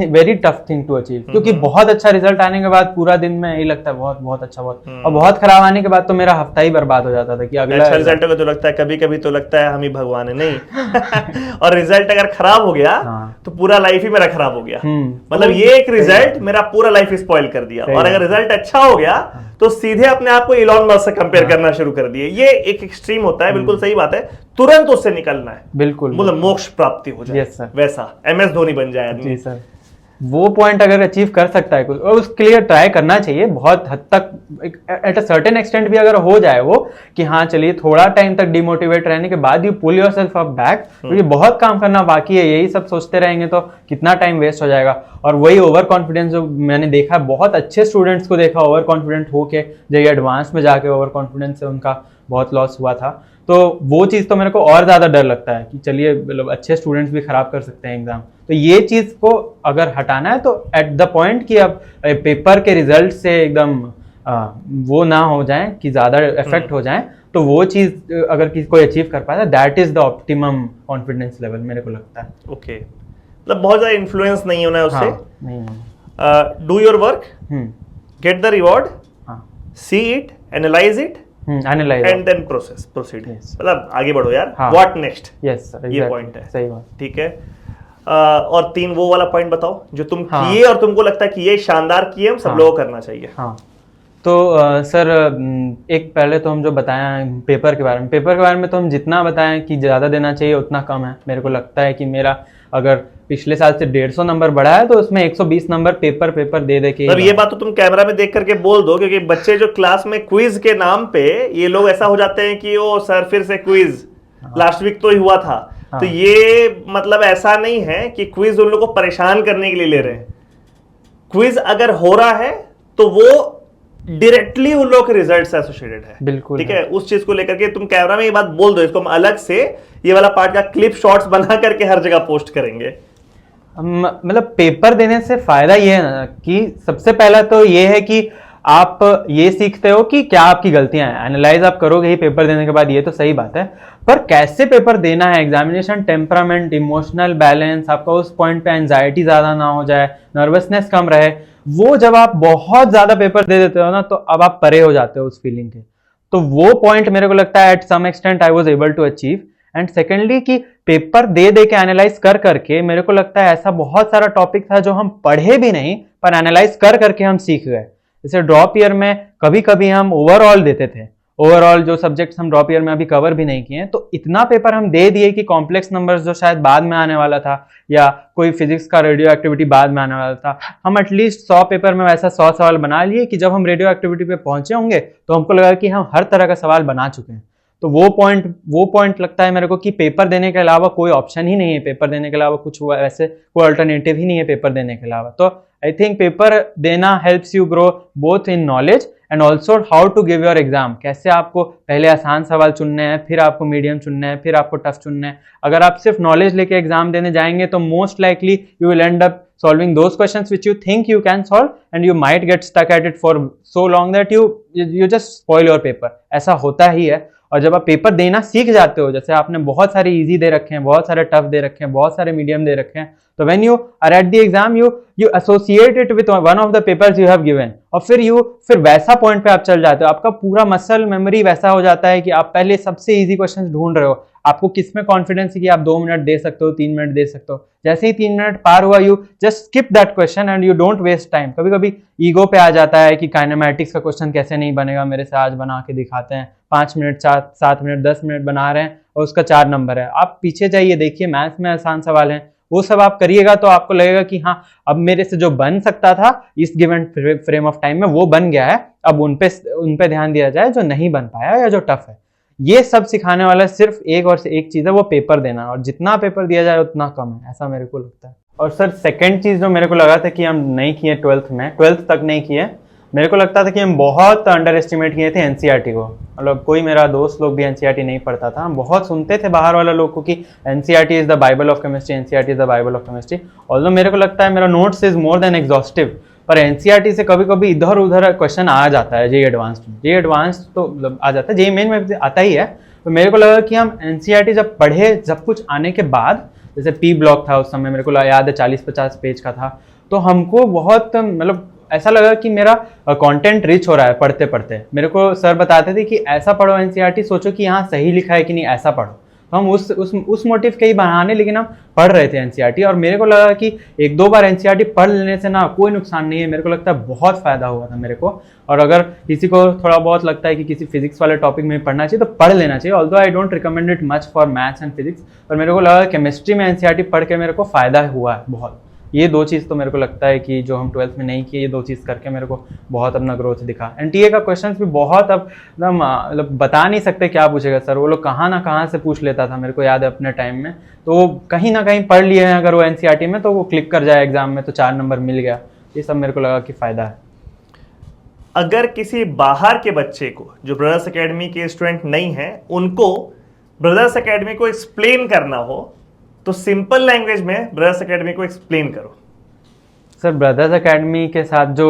very tough thing to achieve, क्योंकि बहुत अच्छा रिजल्ट आने के बाद पूरा दिन में यही लगता है बहुत बहुत अच्छा, बहुत, और बहुत खराब आने के बाद तो मेरा हफ्ता ही बर्बाद हो जाता था कि अगला
अच्छा रिजल्ट का तो लगता है, कभी कभी तो लगता है हम ही भगवान है, नहीं और रिजल्ट अगर खराब हो गया तो पूरा लाइफ ही मेरा खराब हो गया, मतलब ये एक रिजल्ट मेरा पूरा लाइफ स्पॉइल कर दिया। और अगर रिजल्ट अच्छा हो गया तो सीधे अपने आप को इलॉन मस्क से कंपेयर करना शुरू कर दिए। ये एक एक्सट्रीम होता है, बिल्कुल सही बात है, तुरंत उससे निकलना है,
बिल्कुल,
मतलब मोक्ष प्राप्ति हो जाए, वैसा MS धोनी बन जाए आदमी।
जी सर, वो पॉइंट अगर अचीव कर सकता है कुछ, और उसके लिए ट्राई करना चाहिए बहुत हद तक, एट अ सर्टेन एक्सटेंट भी अगर हो जाए वो कि हाँ चलिए थोड़ा टाइम तक डिमोटिवेट रहने के बाद you pull yourself up back, क्योंकि बहुत काम करना बाकी है, यही सब सोचते रहेंगे तो कितना टाइम वेस्ट हो जाएगा। और वही ओवर कॉन्फिडेंस जो मैंने देखा, बहुत अच्छे स्टूडेंट्स को देखा ओवर कॉन्फिडेंट होके जो एडवांस में जाके ओवर कॉन्फिडेंस से उनका बहुत लॉस हुआ था। तो वो चीज़ तो मेरे को और ज़्यादा डर लगता है कि चलिए मतलब अच्छे स्टूडेंट्स भी खराब कर सकते हैं एग्जाम। तो ये चीज़ को अगर हटाना है तो एट द पॉइंट कि अब पेपर के रिजल्ट से एकदम वो ना हो जाए कि ज़्यादा इफेक्ट हो जाए, तो वो चीज़ अगर किसी कोई अचीव कर पाता है, that is the optimum confidence level मेरे को लगता है।
ओके, मतलब बहुत ज़्यादा इन्फ्लुएंस नहीं होना है उससे।
हाँ, नहीं होना।
Do your work, get the reward, see it, analyse it, and then proceed, मतलब आगे बढ़ो यार, व्हाट नेक्स्ट।
यस सर,
ये पॉइंट है,
सही बात,
ठीक है। और 3 वो वाला पॉइंट बताओ जो तुम किए और तुमको लगता है कि ये शानदार किए, हम सब लोगों को करना चाहिए।
हाँ, तो सर एक पहले तो हम जो बताया पेपर के बारे में तो हम जितना बताएं कि ज़्यादा देना चाहिए उतना कम है। मेरे को लगता है कि मेरा अगर पिछले साल से 150 नंबर बढ़ा है तो उसमें 120 नंबर पेपर दे के।
अब ये बात तो तुम कैमरा में देख करके बोल दो, क्योंकि बच्चे जो क्लास में क्विज के नाम पे ये लोग ऐसा हो जाते हैं कि ओ सर फिर से क्विज, लास्ट वीक तो ही हुआ था। तो ये मतलब ऐसा नहीं है कि क्विज उन लोग को परेशान करने के लिए ले रहे हैं। क्विज अगर हो रहा है तो वो डायरेक्टली उन लोग के रिजल्ट से एसोसिएटेड है,
बिल्कुल,
ठीक है। उस चीज को लेकर के तुम कैमरा में ये बात बोल दो, इसको हम अलग से ये वाला पार्ट का क्लिप शॉट्स बना करके हर जगह पोस्ट करेंगे।
मतलब पेपर देने से फायदा ये है ना कि सबसे पहला तो ये है कि आप ये सीखते हो कि क्या आपकी गलतियां हैं, एनालाइज आप करोगे ही पेपर देने के बाद, ये तो सही बात है, पर कैसे पेपर देना है, एग्जामिनेशन टेम्परामेंट, इमोशनल बैलेंस, आपका उस पॉइंट पे एंजाइटी ज्यादा ना हो जाए, नर्वसनेस कम रहे, वो जब आप बहुत ज्यादा पेपर दे देते हो ना तो अब आप परे हो जाते हो उस फीलिंग के। तो वो पॉइंट मेरे को लगता है at some extent I was able to achieve. And secondly कि पेपर दे के एनालाइज कर करके मेरे को लगता है ऐसा बहुत सारा टॉपिक था जो हम पढ़े भी नहीं पर एनालाइज कर करके हम सीख गए। जैसे ड्रॉप ईयर में कभी कभी हम ओवरऑल देते थे, ओवरऑल जो सब्जेक्ट्स हम ड्रॉप ईयर में अभी कवर भी नहीं किए, तो इतना पेपर हम दे दिए कि कॉम्प्लेक्स नंबर्स जो शायद बाद में आने वाला था या कोई फिजिक्स का रेडियो एक्टिविटी बाद में आने वाला था, हम एटलीस्ट 100 पेपर में वैसा 100 सवाल बना लिए कि जब हम रेडियो एक्टिविटी पे पहुंचे होंगे तो हमको लगा कि हम हर तरह का सवाल बना चुके हैं। तो वो पॉइंट लगता है मेरे को कि पेपर देने के अलावा कोई ऑप्शन ही नहीं है, पेपर देने के अलावा कुछ वैसे कोई अल्टरनेटिव ही नहीं है पेपर देने के अलावा। तो आई थिंक पेपर देना helps you grow both in knowledge and also how to give your exam. कैसे आपको पहले आसान सवाल चुनने हैं, फिर आपको मीडियम चुनने हैं, फिर आपको टफ चुनने हैं। अगर आप सिर्फ नॉलेज लेके एग्जाम देने जाएंगे तो most likely you will and up solving those questions which you think you can solve and you might get stuck at it for so long that you just spoil your paper। ऐसा होता ही है। और जब आप paper देना सीख जाते हो, जैसे आपने बहुत सारे इजी दे रखे हैं, बहुत सारे टफ दे रखे हैं, बहुत सारे मीडियम दे रखे हैं, तो when you are at the exam you associate it with one of the papers you have given, और फिर वैसा पॉइंट पे आप चल जाते हो। आपका पूरा मसल मेमोरी वैसा हो जाता है कि आप पहले सबसे इजी क्वेश्चंस ढूंढ रहे हो। आपको किसमें कॉन्फिडेंस है कि आप 2 मिनट दे सकते हो, 3 मिनट दे सकते हो। जैसे ही 3 मिनट पार हुआ you just skip that question and you don't waste time. कभी कभी ईगो पे आ जाता है कि काइनेमैटिक्स का क्वेश्चन कैसे नहीं बनेगा, मेरे से आज बना के दिखाते हैं, 5 मिनट 7 मिनट 10 मिनट बना रहे हैं और उसका 4 नंबर है। आप पीछे जाइए, देखिए मैथ्स में आसान सवाल है, वो सब आप करिएगा तो आपको लगेगा कि हाँ अब मेरे से जो बन सकता था इस गिवन फ्रेम ऑफ टाइम में वो बन गया है, अब उन पे ध्यान दिया जाए जो नहीं बन पाया या जो टफ है। ये सब सिखाने वाला सिर्फ एक चीज है, वो पेपर देना, और जितना पेपर दिया जाए उतना कम है, ऐसा मेरे को लगता है। और सर सेकंड चीज जो मेरे को लगा था कि हम नहीं किए 12th तक नहीं किए, मेरे को लगता था कि हम बहुत अंडर एस्टिमेट किए थे एनसीईआरटी को। मतलब कोई मेरा दोस्त लोग भी एनसीईआरटी नहीं पढ़ता था, हम बहुत सुनते थे बाहर वाला लोग को कि NCERT is the Bible of chemistry, NCERT is the Bible of chemistry. Although मेरे को लगता है मेरा notes is more than exhaustive, पर एनसीईआरटी से कभी कभी इधर उधर क्वेश्चन आ जाता है। जेई एडवांस्ड तो मतलब आ जाता है, जेई मेन में आता ही है। तो मेरे को लगा कि हम एनसीईआरटी जब पढ़े, सब कुछ आने के बाद, जैसे पी ब्लॉक था उस समय, मेरे को याद है 40-50 पेज का था, तो हमको बहुत मतलब ऐसा लगा कि मेरा कंटेंट रिच हो रहा है पढ़ते पढ़ते। मेरे को सर बताते थे कि ऐसा पढ़ो एनसीईआरटी, सोचो कि यहाँ सही लिखा है कि नहीं, ऐसा पढ़ो। तो हम उस मोटिव के ही बहाने लेकिन हम पढ़ रहे थे एनसीईआरटी, और मेरे को लगा कि 1-2 बार एनसीईआरटी पढ़ लेने से ना कोई नुकसान नहीं है। मेरे को लगता है बहुत फायदा हुआ था मेरे को। और अगर किसी को थोड़ा बहुत लगता है कि किसी फिजिक्स वाले टॉपिक में पढ़ना चाहिए तो पढ़ लेना चाहिए। Although I don't recommend it much for maths and physics, पर मेरे को लगा केमिस्ट्री में एनसीईआरटी पढ़ के मेरे को फायदा हुआ है बहुत। ये 2 चीज़ तो मेरे को लगता है कि जो हम 12th में नहीं किए, ये 2 चीज़ करके मेरे को बहुत अपना ग्रोथ दिखा। एनटीए का क्वेश्चंस भी बहुत अब एकदम मतलब बता नहीं सकते क्या पूछेगा सर, वो लोग कहाँ ना कहाँ से पूछ लेता था, मेरे को याद है अपने टाइम में। तो कहीं ना कहीं पढ़ लिए हैं अगर वो एनसीईआरटी में, तो वो क्लिक कर जाए एग्जाम में तो 4 नंबर मिल गया। ये सब मेरे को लगा कि फ़ायदा है।
अगर किसी बाहर के बच्चे को, जो ब्रदर्स एकेडमी के स्टूडेंट नहीं है, उनको ब्रदर्स एकेडमी को एक्सप्लेन करना हो तो सिंपल लैंग्वेज में ब्रदर्स एकेडमी को एक्सप्लेन करो।
सर ब्रदर्स एकेडमी के साथ जो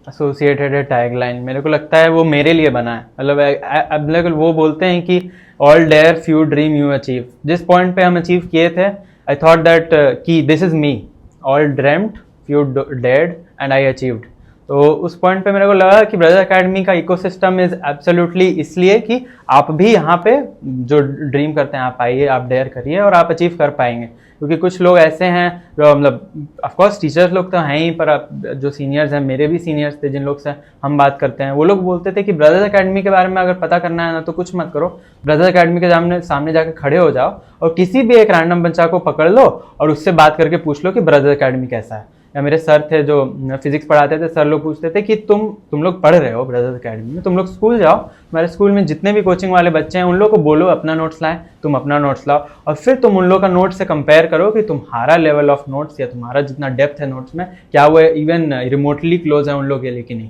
एसोसिएटेड है टैगलाइन, मेरे को लगता है वो मेरे लिए बना है। मतलब वो बोलते हैं कि all dare few dream you achieve. जिस पॉइंट पे हम अचीव किए थे, आई थॉट दैट कि this is me, all dreamed few dared and I achieved. तो उस पॉइंट पे मेरे को लगा कि ब्रदर्स एकेडमी का इकोसिस्टम इज एब्सोल्युटली इसलिए कि आप भी यहाँ पे जो ड्रीम करते हैं आप आइए, आप डेयर करिए और आप अचीव कर पाएंगे। क्योंकि कुछ लोग ऐसे हैं जो मतलब ऑफकोर्स टीचर्स लोग तो हैं ही, पर जो सीनियर्स हैं, मेरे भी सीनियर्स थे जिन लोग से हम बात करते हैं, वो लोग बोलते थे कि ब्रदर्स एकेडमी के बारे में अगर पता करना है ना तो कुछ मत करो, ब्रदर्स एकेडमी के सामने जाकर खड़े हो जाओ और किसी भी एक रैंडम बच्चा को पकड़ लो और उससे बात करके पूछ लो कि ब्रदर्स एकेडमी कैसा है। या मेरे सर थे जो फिजिक्स पढ़ाते थे, सर लोग पूछते थे कि तुम लोग पढ़ रहे हो ब्रदर्स एकेडमी में, तुम लोग स्कूल जाओ, हमारे स्कूल में जितने भी कोचिंग वाले बच्चे हैं उन लोग को बोलो अपना नोट्स लाएं, तुम अपना नोट्स लाओ और फिर तुम उन लोग का नोट्स से कंपेयर करो कि तुम्हारा लेवल ऑफ नोट्स या तुम्हारा जितना डेप्थ है नोट्स में, क्या वो इवन रिमोटली क्लोज है उन लोग के लिए कि नहीं।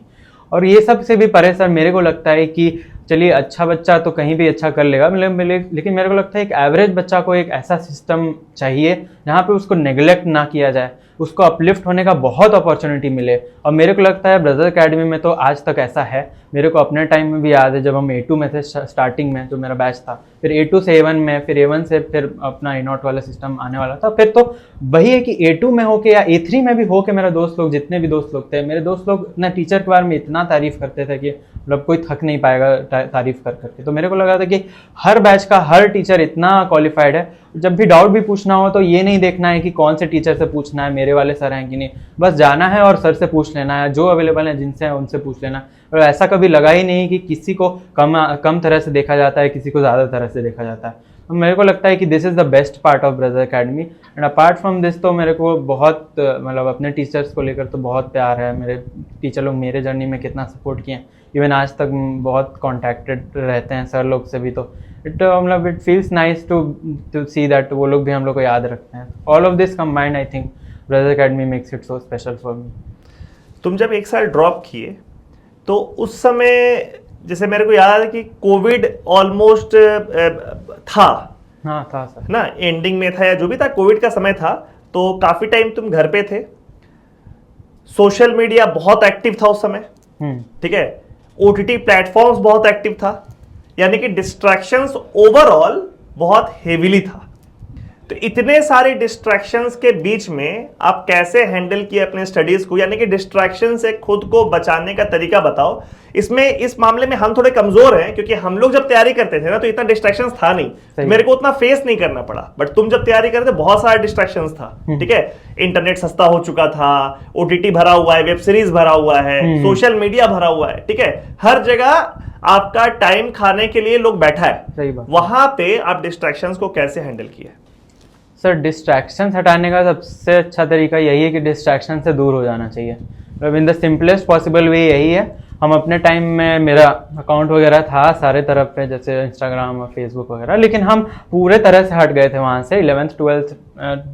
और ये सब से भी परे सर मेरे को लगता है कि चलिए अच्छा बच्चा तो कहीं भी अच्छा कर लेगा, लेकिन मेरे को लगता है एक एवरेज बच्चा को एक ऐसा सिस्टम चाहिए जहाँ पे उसको नेग्लेक्ट ना किया जाए, उसको अपलिफ्ट होने का बहुत अपॉर्चुनिटी मिले। और मेरे को लगता है ब्रदर्स एकेडमी में तो आज तक ऐसा है। मेरे को अपने टाइम में भी याद है जब हम A2 में थे स्टार्टिंग में, जो मेरा बैच था, फिर A2 से A1 में, फिर A1 से फिर अपना A0 वाला सिस्टम आने वाला था। फिर तो वही है कि A2 में हो के या A3 में भी हो के मेरा दोस्त लोग, जितने भी दोस्त लोग थे, मेरे दोस्त लोग अपना टीचर के बारे में इतना तारीफ करते थे कि मतलब कोई थक नहीं पाएगा तारीफ कर करके। तो मेरे को लगा था कि हर बैच का हर टीचर इतना क्वालिफाइड है, जब भी डाउट भी पूछना हो तो ये नहीं देखना है कि कौन से टीचर से पूछना है, मेरे वाले सर हैं कि नहीं, बस जाना है और सर से पूछ लेना है, जो अवेलेबल है जिनसे है उनसे पूछ लेना। और ऐसा कभी लगा ही नहीं कि किसी को कम तरह से देखा जाता है, किसी को ज़्यादा तरह से देखा जाता है। तो मेरे को लगता है कि this is the best part of brothers academy. And apart from this तो मेरे को बहुत मतलब अपने टीचर्स को लेकर तो बहुत प्यार है। मेरे टीचर लोग मेरे जर्नी में कितना सपोर्ट किए हैं, इवन आज तक बहुत कॉन्टैक्टेड रहते हैं सर लोग से भी। तो मतलब it feels nice to see that वो लोग भी हम लोग को याद रखते हैं। All of this combined I think Brothers Academy makes it so special for me.
तुम जब 1 साल ड्रॉप किए तो उस समय जैसे मेरे को याद है कि कोविड ऑलमोस्ट था।
हाँ था सर
ना, एंडिंग में था या जो भी था, कोविड का समय था। तो काफी टाइम तुम घर पे थे, सोशल मीडिया बहुत एक्टिव था उस समय, ठीक है, OTT प्लेटफॉर्म्स बहुत एक्टिव था, यानी कि डिस्ट्रैक्शंस ओवरऑल बहुत हेवीली था। तो इतने सारे डिस्ट्रैक्शंस के बीच में आप कैसे हैंडल किए अपने स्टडीज को, यानी कि डिस्ट्रैक्शन से खुद को बचाने का तरीका बताओ। इस मामले में हम थोड़े कमजोर हैं क्योंकि हम लोग जब तैयारी करते थे ना तो इतना डिस्ट्रैक्शंस था नहीं, मेरे को उतना फेस नहीं करना पड़ा। बट तुम जब तैयारी करते बहुत सारे डिस्ट्रैक्शंस था, ठीक है, इंटरनेट सस्ता हो चुका था, OTT भरा हुआ है, वेब सीरीज भरा हुआ है, सोशल मीडिया भरा हुआ है, ठीक है, हर जगह आपका टाइम खाने के लिए लोग बैठा है। वहां पे आप डिस्ट्रैक्शंस को कैसे हैंडल किए?
सर डिस्ट्रैक्शन हटाने का सबसे अच्छा तरीका यही है कि डिस्ट्रैक्शन से दूर हो जाना चाहिए। मतलब in the simplest possible way यही है। हम अपने टाइम में, मेरा अकाउंट वगैरह था सारे तरफ पे, जैसे इंस्टाग्राम और फेसबुक वगैरह, लेकिन हम पूरे तरह से हट गए थे वहाँ से। 11th 12th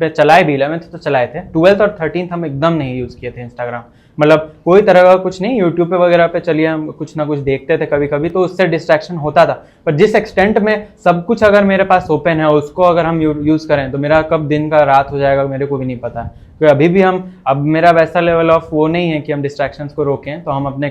पे चलाए भी, 11th तो चलाए थे, 12th और 13th हम एकदम नहीं यूज़ किए थे इंस्टाग्राम। मतलब कोई तरह का कुछ नहीं, यूट्यूब पे वगैरह पे चलिए हम कुछ ना कुछ देखते थे कभी कभी, तो उससे डिस्ट्रैक्शन होता था। पर जिस एक्सटेंट में सब कुछ अगर मेरे पास ओपन है, उसको अगर हम यूज़ करें तो मेरा कब दिन का रात हो जाएगा मेरे को भी नहीं पता है। तो अभी भी अब मेरा वैसा लेवल ऑफ वो नहीं है कि हम डिस्ट्रैक्शंस को रोकें, तो हम अपने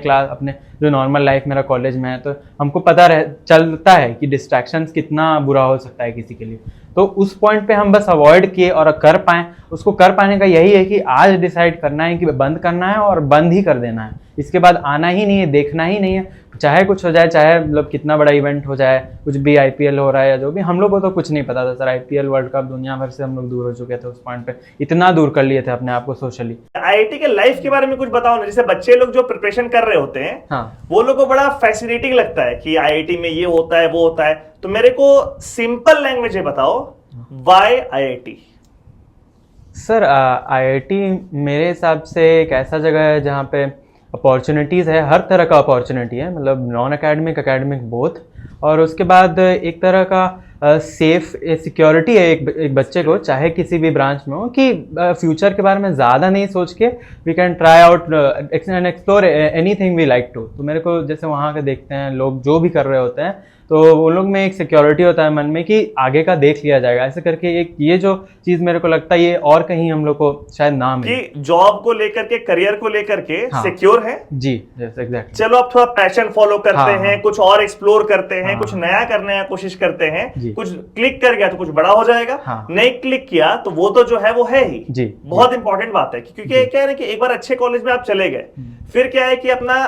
जो नॉर्मल लाइफ मेरा कॉलेज में है, तो हमको पता चलता है कि डिस्ट्रैक्शंस कितना बुरा हो सकता है किसी के लिए। तो उस पॉइंट पे हम बस अवॉइड किए और कर पाएँ, उसको कर पाने का यही है कि आज डिसाइड करना है कि बंद करना है और बंद ही कर देना है। इसके बाद आना ही नहीं है, देखना ही नहीं है, चाहे कुछ हो जाए, चाहे मतलब कितना बड़ा इवेंट हो जाए, कुछ भी आईपीएल हो रहा है या जो भी। हम लोग को तो कुछ नहीं पता था सर, आईपीएल वर्ल्ड कप दुनिया भर से हम लोग दूर हो चुके थे उस पॉइंट पे, इतना दूर कर लिए थे अपने आप को सोशली।
आईआईटी के लाइफ के बारे में कुछ बताओ ना, जैसे बच्चे लोग जो प्रिपरेशन कर रहे होते हैं,
हाँ,
वो लोग को बड़ा फैसिनेटिंग लगता है कि आईआईटी में ये होता है वो होता है, तो मेरे को सिंपल लैंग्वेज में बताओ, व्हाई आईआईटी?
सर आईआईटी मेरे हिसाब से एक ऐसा जगह है जहाँ पे अपॉर्चुनिटीज़ है, हर तरह का अपॉर्चुनिटी है, मतलब नॉन एकेडमिक एकेडमिक बोथ। और उसके बाद एक तरह का सेफ सिक्योरिटी है एक बच्चे को, चाहे किसी भी ब्रांच में हो, कि फ्यूचर के बारे में ज़्यादा नहीं सोच के we can try out and explore anything we like to. तो मेरे को जैसे वहाँ के देखते हैं लोग जो भी कर रहे होते हैं, तो उन लोग में एक सिक्योरिटी होता है मन में कि आगे का देख लिया जाएगा, ऐसे करके एक ये जो चीज़ मेरे को लगता है ये और कहीं हम लोग को शायद ना मिले,
कि जॉब को लेकर के, करियर को लेकर के
हाँ,
सिक्योर है।
जी एग्जैक्टली।
चलो अब थोड़ा पैशन फॉलो करते
हाँ,
हैं,
हाँ,
कुछ और एक्सप्लोर करते हैं,
हाँ,
कुछ नया करने की कोशिश करते हैं,
जी,
कुछ क्लिक कर गया तो कुछ बड़ा हो जाएगा,
हाँ,
नहीं क्लिक किया तो वो तो जो है वो है ही।
जी,
बहुत इंपॉर्टेंट बात है, क्योंकि क्या है ना कि एक बार अच्छे कॉलेज में आप चले गए, फिर क्या है कि अपना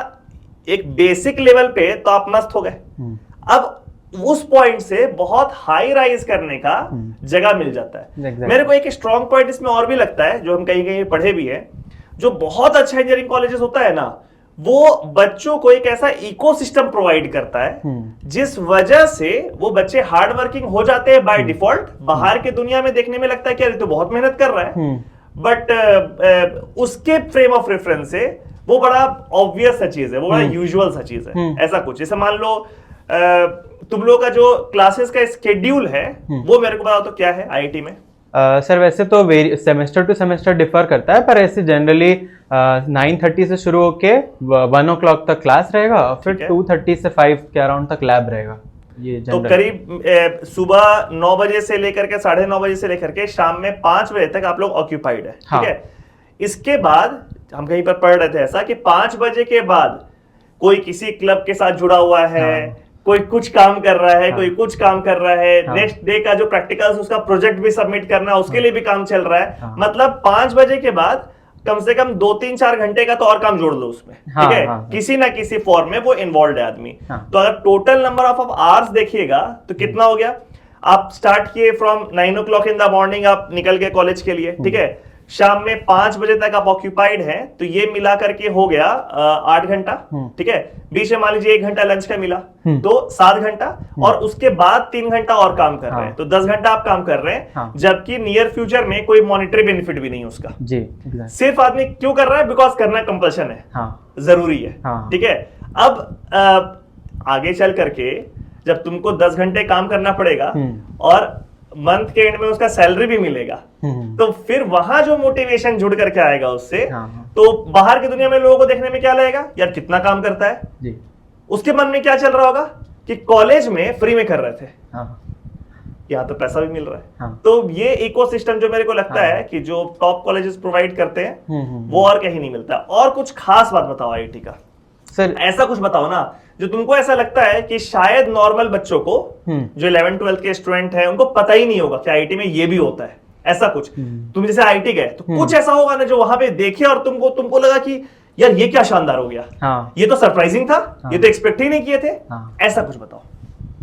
एक बेसिक लेवल पे तो आप मस्त हो गए, अब उस पॉइंट से बहुत हाई राइज करने का जगह मिल जाता है।
Exactly.
मेरे को एक स्ट्रॉन्ग पॉइंट इसमें और भी लगता है, जो हम कहीं कहीं पढ़े भी है, जो बहुत अच्छा इंजीनियरिंग कॉलेजेस होता है ना, वो बच्चों को एक ऐसा इकोसिस्टम प्रोवाइड करता है जिस वजह से वो बच्चे हार्ड वर्किंग हो जाते हैं बाय डिफॉल्ट। बाहर के दुनिया में देखने में लगता है कि अरे तो बहुत मेहनत कर रहा है, बट उसके फ्रेम ऑफ रेफरेंस से वो बड़ा ऑब्वियस सा चीज है, वो बड़ा यूजुअल सा चीज है। ऐसा कुछ जैसे मान लो तुम लोग का जो क्लासेस का स्केड्यूल है वो मेरे को बताओ तो क्या है आईआईटी में?
सर वैसे तो सेमेस्टर टू सेमेस्टर डिफर करता है, पर ऐसे जनरली 9:30 से शुरू होके 1 o'clock तक क्लास रहेगा, और फिर 2:30 से 5 के अराउंड तक लैब रहेगा। ये
तो करीब सुबह 9 बजे से लेकर के 9:30 बजे से लेकर के शाम में 5 बजे तक आप लोग ऑक्यूपाइड है, ठीक है। इसके बाद हम कहीं पर पढ़ रहे थे ऐसा कि 5 बजे के बाद कोई किसी क्लब के साथ जुड़ा हुआ है, कोई कुछ काम कर रहा है, कोई कुछ काम कर रहा है, नेक्स्ट डे का जो प्रैक्टिकल्स उसका प्रोजेक्ट भी सबमिट करना है, उसके लिए भी काम चल रहा है। मतलब 5 बजे के बाद कम से कम 2-3-4 घंटे का तो और काम जोड़ लो उसमें, ठीक है। किसी ना किसी फॉर्म में वो इन्वॉल्व है आदमी। तो अगर टोटल नंबर ऑफ आवर्स देखिएगा तो कितना हो गया, आप स्टार्ट किए from 9 o'clock in the morning, आप निकल गए कॉलेज के लिए, ठीक है, शाम में 5 बजे तक आप ऑक्यूपाइड हैं, तो ये मिला करके हो गया 8 घंटा, ठीक है। बीच में मान लीजिए 1 घंटा लंच का मिला, तो 7 घंटा, और उसके बाद 3 घंटा और काम कर रहे हैं, तो 10 घंटा आप काम कर रहे हैं, जबकि नियर फ्यूचर में कोई मॉनिटरी बेनिफिट भी नहीं उसका जी। सिर्फ आदमी क्यों कर रहा है? बिकॉज करना कंपल्शन है, जरूरी है, ठीक है। अब आगे चल करके जब तुमको 10 घंटे काम करना पड़ेगा और मंथ के एंड में उसका सैलरी भी मिलेगा, तो फिर वहां जो मोटिवेशन जुड़ करके आएगा उससे, तो बाहर की दुनिया में लोगों को देखने में क्या लगेगा, यार कितना काम करता है जी। उसके मन में क्या चल रहा होगा कि कॉलेज में फ्री में कर रहे थे, यहाँ तो पैसा भी मिल रहा है। तो ये इकोसिस्टम जो मेरे को लगता है कि जो टॉप कॉलेजेस प्रोवाइड करते हैं वो और कहीं नहीं मिलता। और कुछ खास बात बताओ आईआईटी का सर, ऐसा कुछ बताओ ना जो तुमको ऐसा लगता है कि शायद नॉर्मल बच्चों को जो 11th-12th के स्टूडेंट हैं उनको पता ही नहीं होगा कि आईआईटी में ये भी होता है। ऐसा कुछ तुम जैसे आईआईटी गए तो कुछ ऐसा होगा ना जो वहां पे देखे और तुमको लगा कि यार ये क्या शानदार हो गया, ये तो सरप्राइजिंग था, ये तो एक्सपेक्ट ही नहीं किए थे, ऐसा कुछ बताओ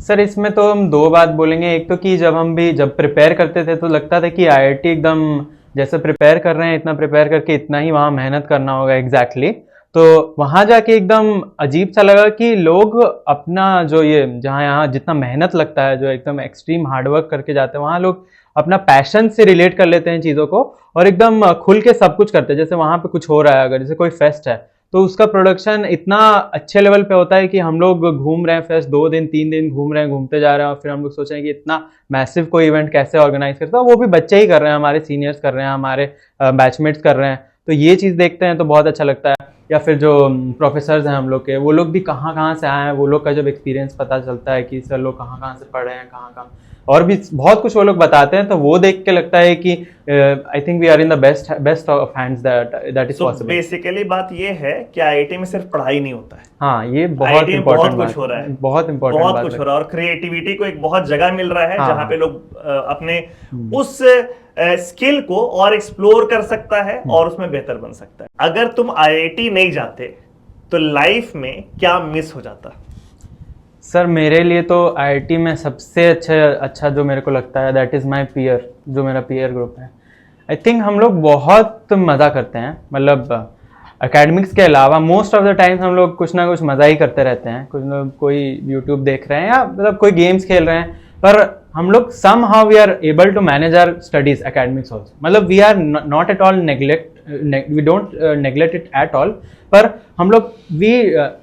सर। इसमें तो हम 2 बात बोलेंगे। एक तो कि जब प्रिपेयर करते थे तो लगता था कि आईआईटी एकदम जैसे प्रिपेयर कर रहे हैं, इतना प्रिपेयर करके इतना ही वहां मेहनत करना होगा एग्जैक्टली। तो वहां जाके एकदम अजीब सा लगा कि लोग अपना जो ये जहाँ यहाँ जितना मेहनत लगता है, जो एकदम एक्सट्रीम हार्डवर्क करके जाते हैं, वहाँ लोग अपना पैशन से रिलेट कर लेते हैं चीज़ों को और एकदम खुल के सब कुछ करते हैं। जैसे वहाँ पे कुछ हो रहा है, अगर जैसे कोई फेस्ट है तो उसका प्रोडक्शन इतना अच्छे लेवल पे होता है कि हम लोग घूम रहे हैं, फेस्ट 2 दिन 3 दिन घूम रहे हैं, घूमते जा रहे हैं, और फिर हम लोग सोच रहे हैं कि इतना मैसिव कोई इवेंट कैसे ऑर्गेनाइज करता है। वो भी बच्चे ही कर रहे हैं, हमारे सीनियर्स कर रहे हैं, हमारे बैचमेट्स कर रहे हैं। तो ये चीज़ देखते हैं तो बहुत अच्छा लगता है। या फिर जो प्रोफेसर्स हैं हम लोग के, वो लोग भी कहाँ कहाँ से आए हैं, वो लोग का जब एक्सपीरियंस पता चलता है कि सर लोग कहाँ कहाँ से पढ़े हैं, कहाँ कहाँ, और भी बहुत कुछ वो लोग बताते हैं, तो वो देख के लगता है कि I think we are in the best of hands that is possible.
Basically बात ये है कि आईआईटी में सिर्फ पढ़ाई नहीं होता है।
हाँ, ये बहुत
IIT में
इंपॉर्टेंट
बहुत कुछ हो रहा है,
बहुत इंपॉर्टेंट
बहुत
बात
कुछ
है।
हो रहा है, और क्रिएटिविटी को एक बहुत जगह मिल रहा है
हाँ,
जहाँ पे लोग अपने उस स्किल को और एक्सप्लोर कर सकता है और उसमें बेहतर बन सकता है। अगर तुम आईआईटी नहीं जाते तो लाइफ में क्या मिस हो जाता?
सर मेरे लिए तो आईआईटी में सबसे अच्छा जो मेरे को लगता है दैट इज़ माय पीयर, जो मेरा पीयर ग्रुप है। आई थिंक हम लोग बहुत मज़ा करते हैं, मतलब एकेडमिक्स के अलावा मोस्ट ऑफ द टाइम्स हम लोग कुछ ना कुछ मज़ा ही करते रहते हैं। कुछ ना कोई यूट्यूब देख रहे हैं या मतलब कोई गेम्स खेल रहे हैं, पर हम लोग somehow we are able to manage our studies academics also. मतलब we are not at all we don't neglect it at all, पर हम लोग वी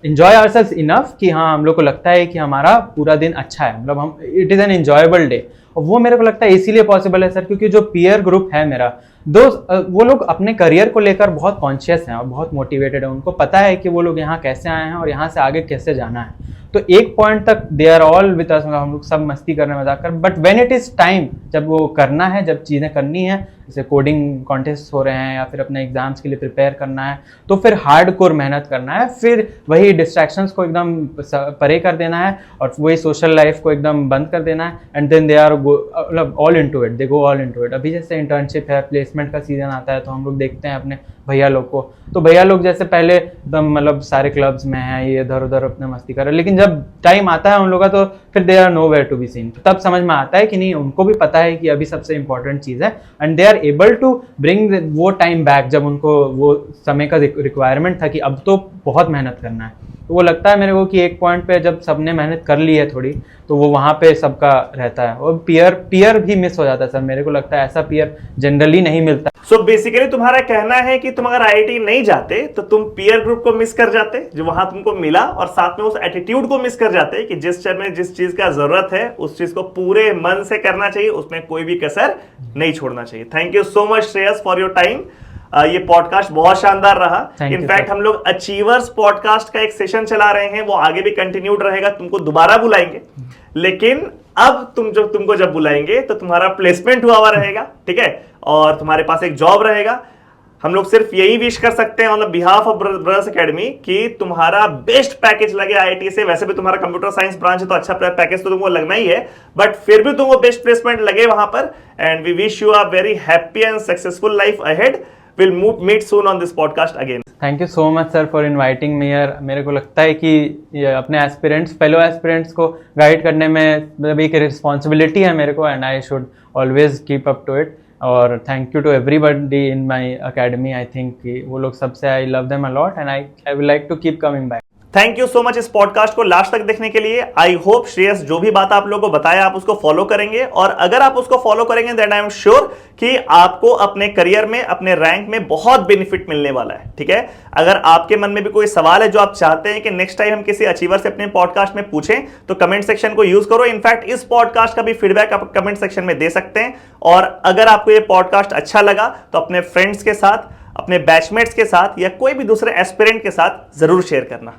इंजॉय आवरसेल्व्स इनफ कि हाँ हम लोग को लगता है कि हमारा पूरा दिन अच्छा है, मतलब हम it is an enjoyable day. और वो मेरे को लगता है इसीलिए पॉसिबल है सर, क्योंकि जो पीयर ग्रुप है मेरा वो लोग अपने करियर को लेकर बहुत कॉन्शियस हैं और बहुत मोटिवेटेड है। उनको पता है कि वो लोग यहाँ कैसे आए हैं और यहाँ से आगे कैसे जाना है। तो एक पॉइंट तक they are all with us, हम लोग सब मस्ती करने मजाक कर, but when it is time, जब वो करना है, जब चीज़ें करनी है, जैसे कोडिंग कॉन्टेस्ट हो रहे हैं या फिर अपने एग्जाम्स के लिए प्रिपेयर करना है, तो फिर हार्डकोर मेहनत करना है, फिर वही डिस्ट्रैक्शंस को एकदम परे कर देना है और वही सोशल लाइफ को एकदम बंद कर देना है। एंड देन दे आर मतलब all into it, they go all into it. अभी जैसे इंटर्नशिप है, प्लेसमेंट का सीजन आता है, तो हम लोग देखते हैं अपने भैया लोग को, तो भैया लोग जैसे पहले एकदम मतलब सारे क्लब्स में हैं, ये इधर उधर अपने मस्ती कर रहे हैं, लेकिन जब टाइम आता है उन लोगों का तो फिर they are nowhere to be seen. तब समझ में आता है कि नहीं, उनको भी पता है कि अभी सबसे इंपॉर्टेंट चीज़ है, and they are able to bring वो टाइम बैक जब उनको वो समय का रिक्वायरमेंट था कि अब तो बहुत मेहनत करना है। तो वो लगता है मेरे को कि एक पॉइंट पे जब सबने मेहनत कर ली है थोड़ी, तो वो वहाँ पे सबका रहता है। और पीयर भी मिस हो जाता है सर, मेरे को लगता है ऐसा पीयर जनरली नहीं मिलता।
सो बेसिकली तुम्हारा कहना है कि तुम अगर आईआईटी नहीं जाते तो तुम पीयर ग्रुप को मिस कर जाते जो वहां तुमको मिला, और साथ में उस एटीट्यूड को मिस कर जाते कि जिस समय जिस चीज का जरूरत है उस चीज को पूरे मन से करना चाहिए, उसमें कोई भी कसर नहीं छोड़ना चाहिए। Thank you so much Shreyas for your time. ये पॉडकास्ट बहुत शानदार रहा। इनफैक्ट हम लोग अचीवर्स पॉडकास्ट का एक सेशन चला रहे हैं, वो आगे भी कंटिन्यूड रहेगा, तुमको दोबारा बुलाएंगे, लेकिन अब तुमको जब बुलाएंगे तो तुम्हारा प्लेसमेंट हुआ हुआ रहेगा, ठीक है, और तुम्हारे पास एक जॉब रहेगा। हम लोग सिर्फ यही विश कर सकते हैं on the behalf of brothers academy कि तुम्हारा बेस्ट पैकेज लगे आईआईटी से। वैसे भी तुम्हारा कंप्यूटर साइंस ब्रांच है तो अच्छा पैकेज तो तुमको लगना ही है, बट फिर भी तुमको बेस्ट प्लेसमेंट लगे वहां पर। And we wish you a very happy and successful life ahead. We'll meet soon on this podcast again.
Thank you so much sir for inviting me यार। मेरे को लगता है कि ये अपने एस्पिरेंट्स, फेलो एस्पिरेंट्स को गाइड करने में मतलब एक रिस्पॉन्सिबिलिटी है मेरे को, and I should always keep up to it. और thank you to everybody in my academy. I think वो लोग सबसे I love them a lot and I will like to keep coming back.
Thank you so much इस podcast को last तक देखने के लिए। आई होप श्रेयस जो भी बात आप लोगों को बताया आप उसको फॉलो करेंगे, और अगर आप उसको फॉलो करेंगे देन आई एम श्योर कि आपको अपने करियर में, अपने रैंक में बहुत बेनिफिट मिलने वाला है, ठीक है। अगर आपके मन में भी कोई सवाल है जो आप चाहते हैं कि नेक्स्ट टाइम हम किसी अचीवर से अपने पॉडकास्ट में पूछें, तो कमेंट सेक्शन को यूज करो। इनफैक्ट इस पॉडकास्ट का भी फीडबैक आप कमेंट सेक्शन में दे सकते हैं। और अगर आपको ये पॉडकास्ट अच्छा लगा तो अपने फ्रेंड्स के साथ, अपने बैचमेट्स के साथ या कोई भी दूसरे एस्पिरेंट के साथ जरूर शेयर करना।